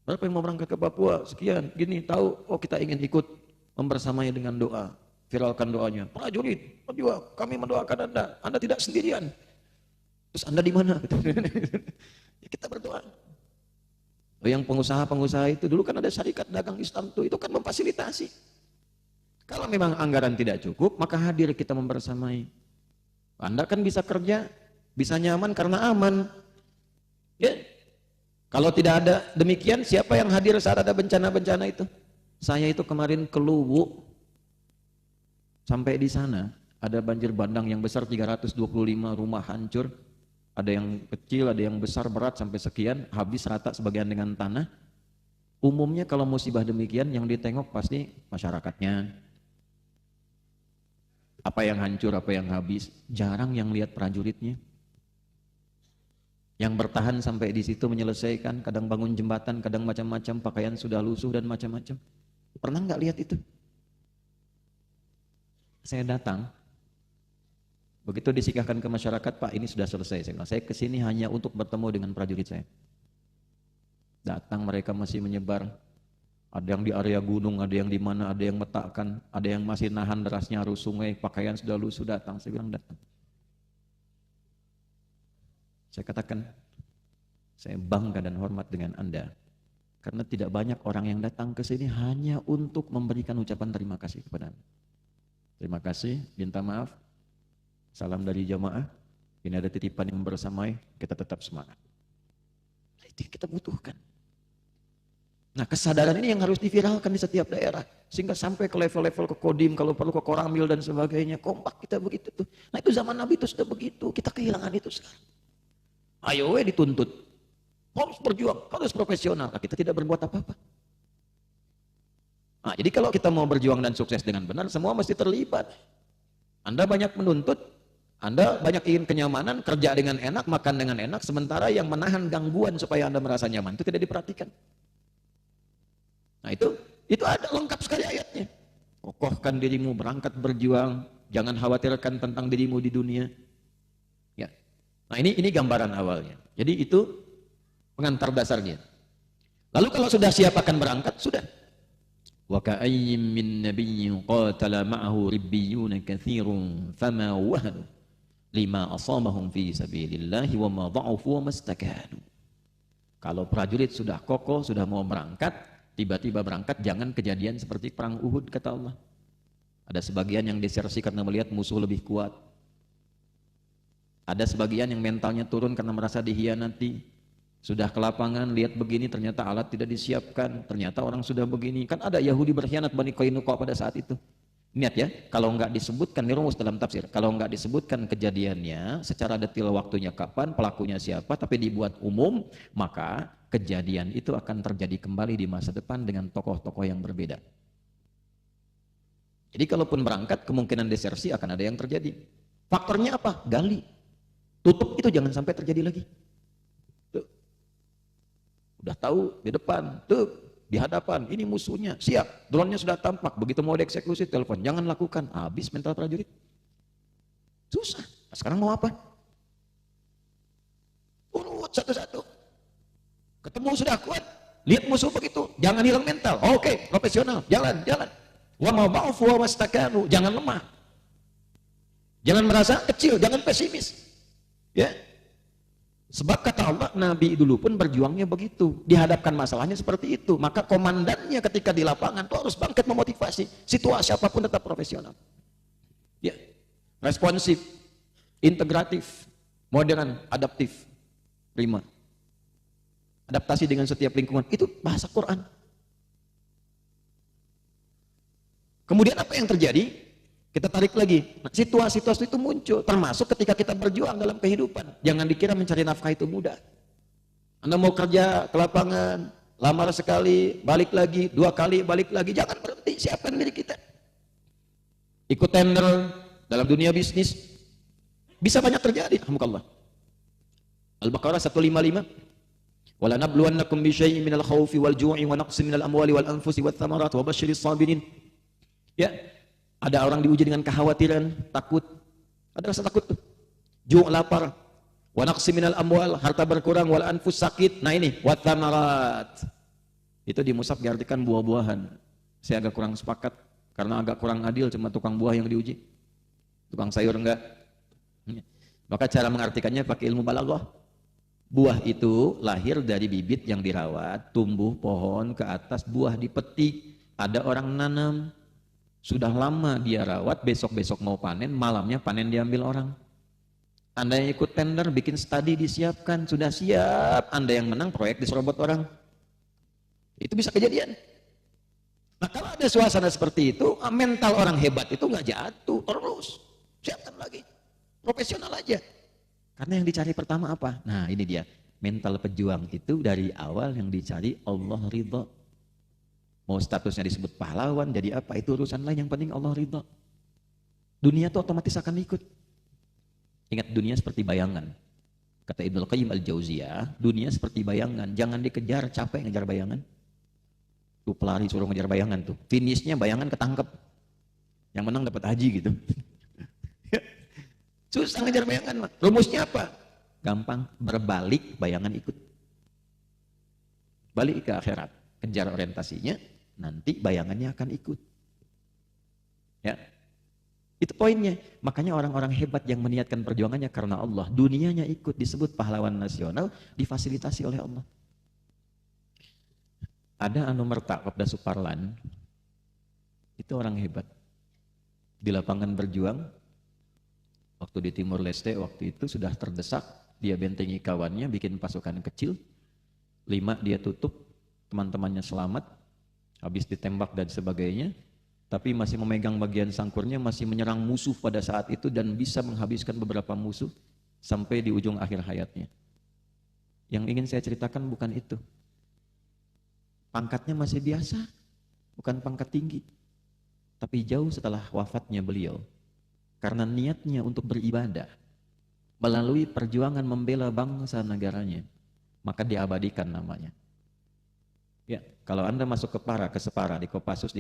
Berapa yang mau berangkat ke Papua? Sekian, gini, tahu, oh kita ingin ikut membersamai dengan doa. Viralkan doanya. Prajurit, berjuang, kami mendoakan Anda tidak sendirian. Terus Anda di mana? Ya, kita berdoa. Yang pengusaha-pengusaha itu dulu kan ada syarikat dagang Islam itu kan memfasilitasi. Kalau memang anggaran tidak cukup, maka hadir kita membersamai. Anda kan bisa kerja, bisa nyaman karena aman. Ya. Kalau tidak ada demikian, siapa yang hadir saat ada bencana-bencana itu? Saya itu kemarin ke Luwu. Sampai di sana ada banjir bandang yang besar 325 rumah hancur. Ada yang kecil, ada yang besar berat sampai sekian, habis rata sebagian dengan tanah. Umumnya kalau musibah demikian yang ditengok pasti masyarakatnya. Apa yang hancur, apa yang habis, jarang yang lihat prajuritnya. Yang bertahan sampai di situ menyelesaikan, kadang bangun jembatan, kadang macam-macam, pakaian sudah lusuh dan macam-macam. Pernah nggak lihat itu? Saya datang, begitu disikahkan ke masyarakat, Pak ini sudah selesai. Saya bilang, saya kesini hanya untuk bertemu dengan prajurit saya. Datang mereka masih menyebar, ada yang di area gunung, ada yang di mana, ada yang metakkan, ada yang masih nahan derasnya arus sungai, pakaian sudah lusuh, datang. Saya bilang datang. Saya katakan, saya bangga dan hormat dengan Anda. Karena tidak banyak orang yang datang ke sini hanya untuk memberikan ucapan terima kasih kepada Anda. Terima kasih, minta maaf, salam dari jamaah, ini ada titipan yang bersamai, kita tetap semangat. Itu yang kita butuhkan. Nah kesadaran ini yang harus diviralkan di setiap daerah, sehingga sampai ke level-level ke Kodim, kalau perlu ke Koramil dan sebagainya, kompak kita begitu tuh. Nah itu zaman Nabi itu sudah begitu, kita kehilangan itu sekarang. Ayo dituntut, harus berjuang, harus profesional, nah, kita tidak berbuat apa-apa. Nah, jadi kalau kita mau berjuang dan sukses dengan benar, semua mesti terlibat. Anda banyak menuntut, Anda banyak ingin kenyamanan, kerja dengan enak, makan dengan enak, sementara yang menahan gangguan supaya Anda merasa nyaman itu tidak diperhatikan. Nah itu ada lengkap sekali ayatnya. Kokohkan dirimu, berangkat berjuang, jangan khawatirkan tentang dirimu di dunia. Ya. Nah ini gambaran awalnya. Jadi itu pengantar dasarnya. Lalu kalau sudah siap akan berangkat, sudah. Wa ka'ayyim min nabiyyin qatala ma'ahu ribbiyun katsirun fama wahanu lima asabahum fi sabilillahi wa ma dha'ufu wa mastakanu. Kalau prajurit sudah kokoh, sudah mau berangkat, tiba-tiba berangkat, jangan kejadian seperti perang Uhud, kata Allah. Ada sebagian yang desersi karena melihat musuh lebih kuat. Ada sebagian yang mentalnya turun karena merasa dihianati. Sudah ke lapangan, lihat begini, ternyata alat tidak disiapkan, ternyata orang sudah begini. Kan ada Yahudi berkhianat Bani Qainuqa pada saat itu. Niat ya, kalau nggak disebutkan, ini rumus dalam tafsir, kalau nggak disebutkan kejadiannya, secara detail waktunya kapan, pelakunya siapa, tapi dibuat umum, maka kejadian itu akan terjadi kembali di masa depan dengan tokoh-tokoh yang berbeda. Jadi kalaupun berangkat, kemungkinan desersi akan ada yang terjadi. Faktornya apa? Gali. Tutup itu jangan sampai terjadi lagi. Udah tahu di depan, tuh di hadapan, ini musuhnya, siap, drone-nya sudah tampak, begitu mau dieksekusi telepon, jangan lakukan, habis mental prajurit. Susah. Nah, sekarang mau apa? Urut satu-satu. Ketemu sudah kuat, lihat musuh begitu, jangan hilang mental. Oke, profesional, jalan. Wa ma ba'fu wa mastakanu, jangan lemah. Jangan merasa kecil, jangan pesimis. Ya. Sebab kata Allah, Nabi dulu pun berjuangnya begitu. Dihadapkan masalahnya seperti itu. Maka komandannya ketika di lapangan itu harus bangkit memotivasi. Situasi apapun tetap profesional. Ya, responsif, integratif, modern, adaptif, prima. Adaptasi dengan setiap lingkungan. Itu bahasa Quran. Kemudian apa yang terjadi? Kita tarik lagi, situasi-situasi itu muncul, termasuk ketika kita berjuang dalam kehidupan. Jangan dikira mencari nafkah itu mudah. Anda mau kerja ke lapangan, lamar sekali, balik lagi, 2 kali, balik lagi, jangan berhenti, siapkan diri kita. Ikut tender dalam dunia bisnis, bisa banyak terjadi. Alhamdulillah. Al-Baqarah 155. Wala nabluwannakum bi syai'in minal khaufi wal ju'i wa naqsin minal amwali wal anfusi wath thamarat wa basyiris sabirin. Ya. Ada orang diuji dengan kekhawatiran, takut. Ada rasa takut tuh. Ju' lapar. Wa naqsi minal amwal, harta berkurang, wal anfus sakit. Nah ini, wat thamarat. Itu di mushaf diartikan buah-buahan. Saya agak kurang sepakat karena agak kurang adil, cuma tukang buah yang diuji. Tukang sayur enggak. Maka cara mengartikannya pakai ilmu balaghah. Buah itu lahir dari bibit yang dirawat, tumbuh pohon ke atas, buah dipetik. Ada orang nanam. Sudah lama dia rawat, besok-besok mau panen, malamnya panen diambil orang. Anda yang ikut tender, bikin studi disiapkan, sudah siap, Anda yang menang, proyek diserobot orang. Itu bisa kejadian. Nah kalau ada suasana seperti itu, mental orang hebat itu nggak jatuh, terus. Siapkan lagi, profesional aja. Karena yang dicari pertama apa? Nah ini dia, mental pejuang itu dari awal yang dicari Allah ridha. Mau statusnya disebut pahlawan, jadi apa? Itu urusan lain, yang penting Allah ridha. Dunia itu otomatis akan ikut. Ingat, dunia seperti bayangan. Kata Ibnu Qayyim Al-Jauziyah, dunia seperti bayangan. Jangan dikejar, capek ngejar bayangan. Tuh pelari suruh ngejar bayangan tuh. Finishnya bayangan ketangkep. Yang menang dapat haji gitu. Susah ngejar bayangan. Rumusnya apa? Gampang, berbalik, bayangan ikut. Balik ke akhirat. Kejar orientasinya. Nanti bayangannya akan ikut. Ya, itu poinnya. Makanya orang-orang hebat yang meniatkan perjuangannya karena Allah, dunianya ikut, disebut pahlawan nasional, difasilitasi oleh Allah. Ada Anumerta Kopda Suparlan, itu orang hebat. Di lapangan berjuang, waktu di Timur Leste, waktu itu sudah terdesak, dia bentengi kawannya, bikin pasukan kecil, 5 dia tutup, teman-temannya selamat, habis ditembak dan sebagainya, tapi masih memegang bagian sangkurnya, masih menyerang musuh pada saat itu dan bisa menghabiskan beberapa musuh sampai di ujung akhir hayatnya. Yang ingin saya ceritakan bukan itu. Pangkatnya masih biasa, bukan pangkat tinggi. Tapi jauh setelah wafatnya beliau, karena niatnya untuk beribadah, melalui perjuangan membela bangsa negaranya, maka diabadikan namanya. Ya, kalau Anda masuk ke Separa, di Kopassus,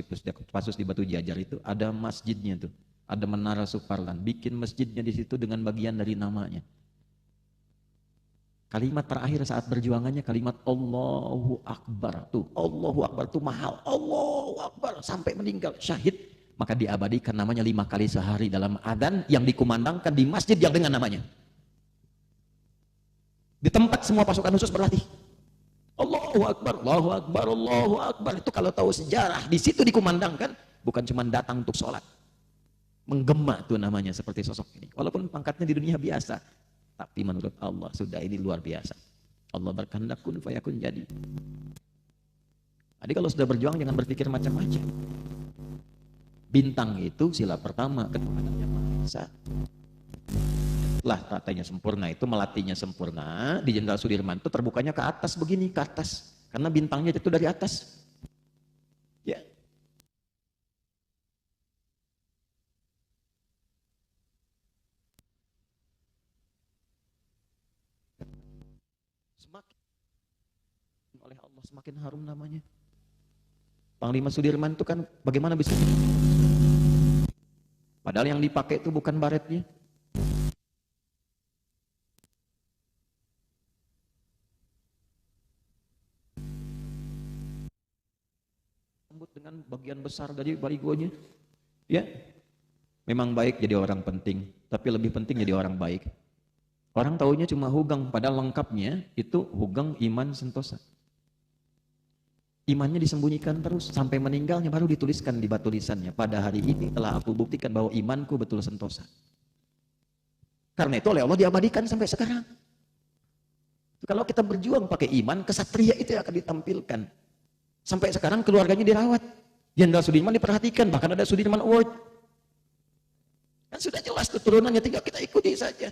di Batu Jajar itu ada masjidnya tuh, ada menara Suparlan, bikin masjidnya di situ dengan bagian dari namanya. Kalimat terakhir saat berjuangannya kalimat Allahu Akbar. Tuh, Allahu Akbar tuh mahal. Allahu Akbar sampai meninggal syahid. Maka diabadikan namanya 5 kali sehari dalam adzan yang dikumandangkan di masjid yang dengan namanya. Di tempat semua pasukan khusus berlatih. Allahu Akbar, Allahu Akbar, Allahu Akbar. Itu kalau tahu sejarah, di situ dikumandangkan, bukan cuma datang untuk sholat. Menggema tuh namanya seperti sosok ini. Walaupun pangkatnya di dunia biasa, tapi menurut Allah sudah ini luar biasa. Allah berkehendak kun fayakun jadi. Jadi kalau sudah berjuang jangan berpikir macam-macam. Bintang itu sila pertama ketuhanan yang Maha Esa. Lah tatanya sempurna itu melatihnya sempurna di Jenderal Sudirman itu terbukanya ke atas begini, ke atas karena bintangnya itu dari atas ya. Semakin oleh Allah semakin harum namanya. Panglima Sudirman itu kan bagaimana bisa, padahal yang dipakai itu bukan baretnya. Dengan bagian besar dari baligonya ya, memang baik jadi orang penting, tapi lebih penting jadi orang baik. Orang taunya cuma Hugeng, padahal lengkapnya itu Hugeng Iman Sentosa. Imannya disembunyikan terus sampai meninggalnya baru dituliskan di batu lisannya, pada hari ini telah aku buktikan bahwa imanku betul sentosa. Karena itu oleh Allah diabadikan sampai sekarang. Kalau kita berjuang pakai iman, kesatria itu akan ditampilkan. Sampai sekarang keluarganya dirawat. Jenderal Sudirman diperhatikan, bahkan ada Sudirman Award. Kan sudah jelas keturunannya, tinggal kita ikuti saja.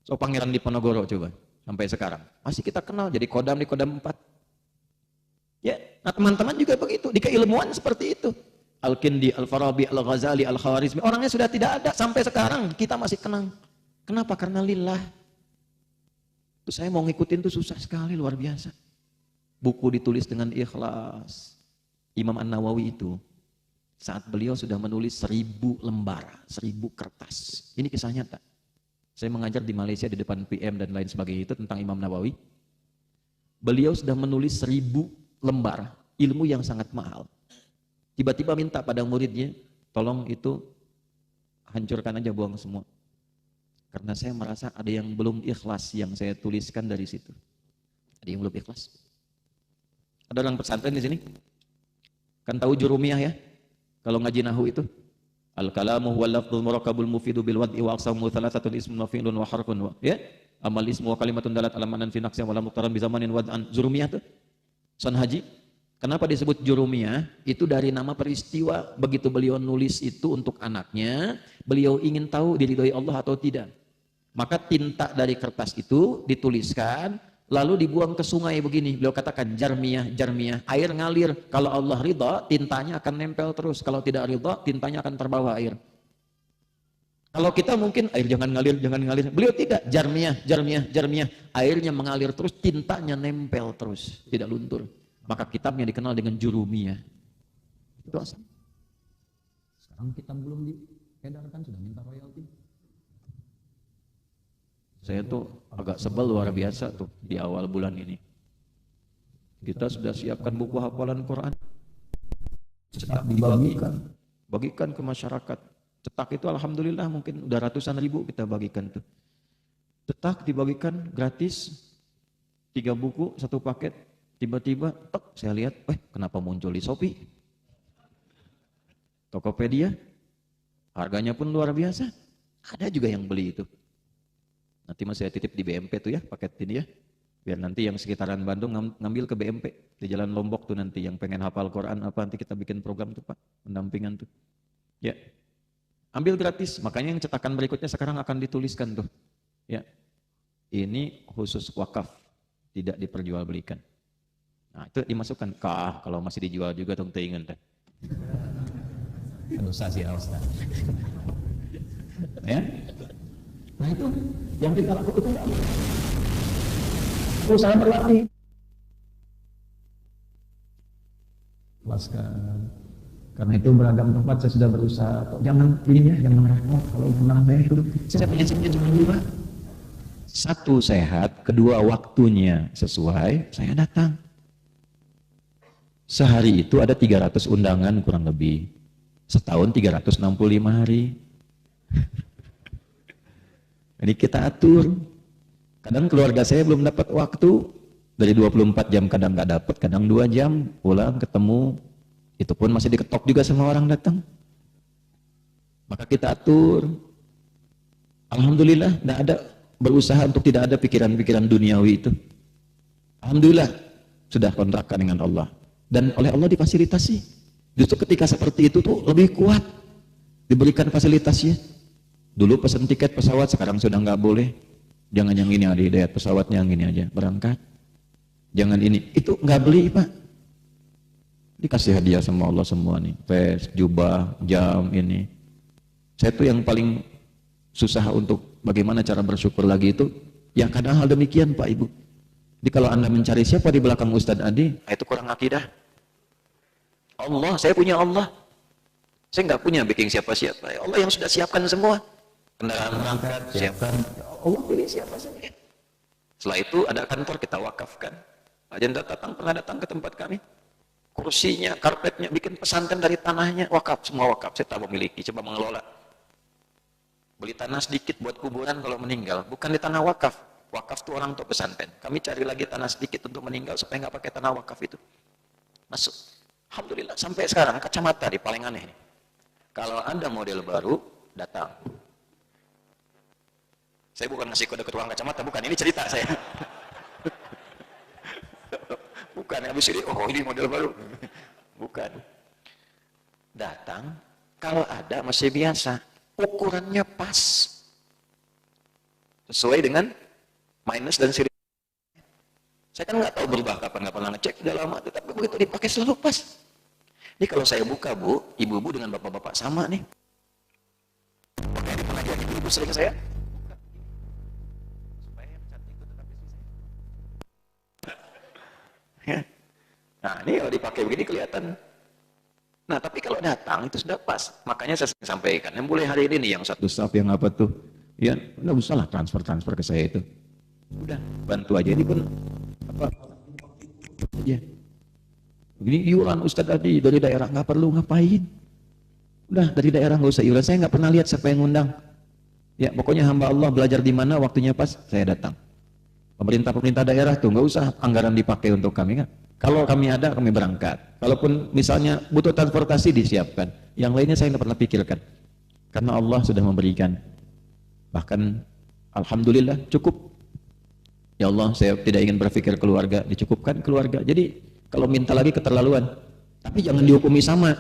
So Pangeran Diponegoro coba, sampai sekarang. Masih kita kenal, jadi Kodam di Kodam 4. Ya, nah teman-teman juga begitu, di keilmuan seperti itu. Al-Kindi, Al-Farabi, Al-Ghazali, Al-Khawarizmi, orangnya sudah tidak ada, sampai sekarang kita masih kenang. Kenapa? Karena lillah. Itu saya mau ngikutin tuh susah sekali, luar biasa. Buku ditulis dengan ikhlas. Imam An-Nawawi itu saat beliau sudah menulis 1000 lembar, 1000 kertas. Ini kisah nyata. Saya mengajar di Malaysia di depan PM dan lain sebagainya itu tentang Imam Nawawi. Beliau sudah menulis 1000 lembar ilmu yang sangat mahal. Tiba-tiba minta pada muridnya, tolong itu hancurkan aja, buang semua. Karena saya merasa ada yang belum ikhlas yang saya tuliskan dari situ. Ada yang belum ikhlas. Ada orang pesantren di sini? Kan tahu jurumiyah ya? Kalau ngaji nahu itu, al-kalamu huwal lafdzul murakkabul mufidu bil wad'i wa aqsamu thalathatun ismun wa fi'lun wa harfun wa ya? Amal ismu wa kalimatun dalat ala ma'nan fi naqsin wa la muqtaran bi zamanin wad'an. Jurumiyah tuh. Son Haji. Kenapa disebut jurumiyah? Itu dari nama peristiwa begitu beliau nulis itu untuk anaknya, beliau ingin tahu diridhoi Allah atau tidak. Maka tinta dari kertas itu dituliskan, lalu dibuang ke sungai begini. Beliau katakan jarmiyah, jarmiyah, air ngalir. Kalau Allah ridha, tintanya akan nempel terus. Kalau tidak ridha, tintanya akan terbawa air. Kalau kita mungkin air jangan ngalir, jangan ngalir. Beliau tidak, jarmiyah, jarmiyah, jarmiyah. Airnya mengalir terus, tintanya nempel terus, tidak luntur. Maka kitabnya dikenal dengan jurumiyah. Itu asal. Sekarang kitab belum diedarkan, sudah minta royalti. Saya tuh agak sebel luar biasa tuh di awal bulan ini. Kita sudah siapkan buku hafalan Quran, cetak dibagikan, bagikan ke masyarakat. Cetak itu alhamdulillah mungkin udah ratusan ribu kita bagikan tuh. Cetak dibagikan gratis, 3 buku 1 paket. Tiba-tiba, saya lihat, kenapa muncul di Shopee, Tokopedia, harganya pun luar biasa. Ada juga yang beli itu. Nanti mas saya titip di BMP tuh ya, paket ini ya. Biar nanti yang sekitaran Bandung ngambil ke BMP. Di Jalan Lombok tuh nanti yang pengen hafal Quran apa, nanti kita bikin program tuh Pak, pendampingan tuh. Ya, ambil gratis. Makanya yang cetakan berikutnya sekarang akan dituliskan tuh. Ya, ini khusus wakaf, tidak diperjualbelikan. Nah itu dimasukkan. Kalau masih dijual juga dong teingan teh. Dosa sih Ustaz. Ya. Nah itu yang kita lakukan itu usaha berlatih. Lepaskan. Karena itu beragam tempat saya sudah berusaha. Jangan ini ya, jangan repot. Kalau menang saya itu saya punya cuma 2. Satu sehat, kedua waktunya sesuai, saya datang. Sehari itu ada 300 undangan kurang lebih. Setahun 365 hari. Jadi kita atur. Kadang keluarga saya belum dapat waktu, dari 24 jam kadang nggak dapat, kadang 2 jam pulang ketemu, itu pun masih diketok juga sama orang datang. Maka kita atur. Alhamdulillah tidak ada, berusaha untuk tidak ada pikiran-pikiran duniawi itu. Alhamdulillah sudah kontrakkan dengan Allah dan oleh Allah difasilitasi. Justru ketika seperti itu tuh lebih kuat diberikan fasilitasnya. Dulu pesan tiket pesawat, sekarang sudah nggak boleh. Jangan yang ini, ada hidayat pesawatnya yang ini aja berangkat. Jangan ini, itu nggak beli Pak. Dikasih hadiah sama Allah semua nih, vest, jubah, jam ini. Saya tuh yang paling susah untuk bagaimana cara bersyukur lagi itu, ya kadang hal demikian Pak Ibu. Jadi kalau Anda mencari siapa di belakang Ustadz Adi, itu kurang akidah. Allah, saya punya Allah. Saya nggak punya backing siapa-siapa. Ya Allah yang sudah siapkan semua. Kendaraan berangkat, siapkan. Allah pilih siapa saja. Setelah itu ada kantor kita wakafkan. Pak Jenderal pernah datang ke tempat kami. Kursinya, karpetnya, bikin pesantren dari tanahnya, wakaf, semua wakaf. Saya tak memiliki, coba mengelola. Beli tanah sedikit buat kuburan kalau meninggal, bukan di tanah wakaf. Wakaf itu orang untuk pesantren. Kami cari lagi tanah sedikit untuk meninggal supaya nggak pakai tanah wakaf itu. Masuk. Alhamdulillah sampai sekarang kacamata di paling aneh. Kalau ada model baru, datang. Saya bukan ngasih kode ke tukang kacamata, bukan. Ini cerita saya. Bukan, habis ini, oh ini model baru. Bukan. Datang, kalau ada masih biasa. Ukurannya pas. Sesuai dengan minus dan siri. Saya kan nggak tahu berubah kapan, nggak pernah ngecek, udah lama. Tapi begitu dipakai selalu pas. Ini kalau saya buka Bu, ibu-ibu dengan bapak-bapak sama nih. Pakai di mana aja ibu-ibu sering saya. Ya. Nah ini kalau dipakai begini kelihatan. Nah tapi kalau datang itu sudah pas. Makanya saya sampaikan, yang boleh hari ini nih yang satu staff yang apa tuh, ya nggak usah lah transfer ke saya itu. Udah bantu aja, ini pun apa? Ya. Begini iuran Ustadz Adi dari daerah nggak perlu ngapain. Udah dari daerah nggak usah iuran. Saya nggak pernah lihat siapa yang ngundang. Ya pokoknya hamba Allah belajar di mana waktunya pas saya datang. Pemerintah daerah tuh nggak usah anggaran dipakai untuk kami kan. Kalau kami ada kami berangkat. Kalaupun misalnya butuh transportasi disiapkan. Yang lainnya saya nggak pernah pikirkan. Karena Allah sudah memberikan. Bahkan alhamdulillah cukup. Ya Allah saya tidak ingin berpikir keluarga, dicukupkan keluarga. Jadi kalau minta lagi keterlaluan. Tapi jangan dihukumi sama.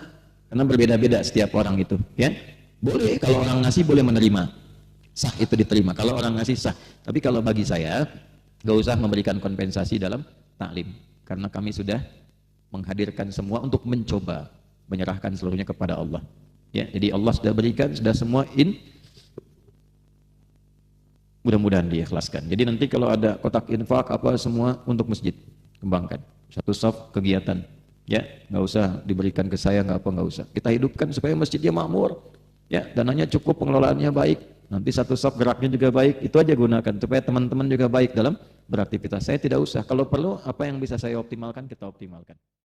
Karena berbeda-beda setiap orang itu, ya. Boleh kalau orang ngasih boleh menerima. Sah itu diterima. Kalau orang ngasih sah. Tapi kalau bagi saya nggak usah memberikan kompensasi dalam taklim, karena kami sudah menghadirkan semua untuk mencoba menyerahkan seluruhnya kepada Allah. Ya, jadi Allah sudah berikan, sudah semua mudah-mudahan diikhlaskan. Jadi nanti kalau ada kotak infak apa semua untuk masjid, kembangkan. Satu saf kegiatan, ya nggak usah diberikan ke saya, nggak usah. Kita hidupkan supaya masjidnya makmur, ya dananya cukup, pengelolaannya baik. Nanti satu saf geraknya juga baik, itu aja gunakan supaya teman-teman juga baik dalam beraktivitas. Saya tidak usah, kalau perlu apa yang bisa saya optimalkan kita optimalkan.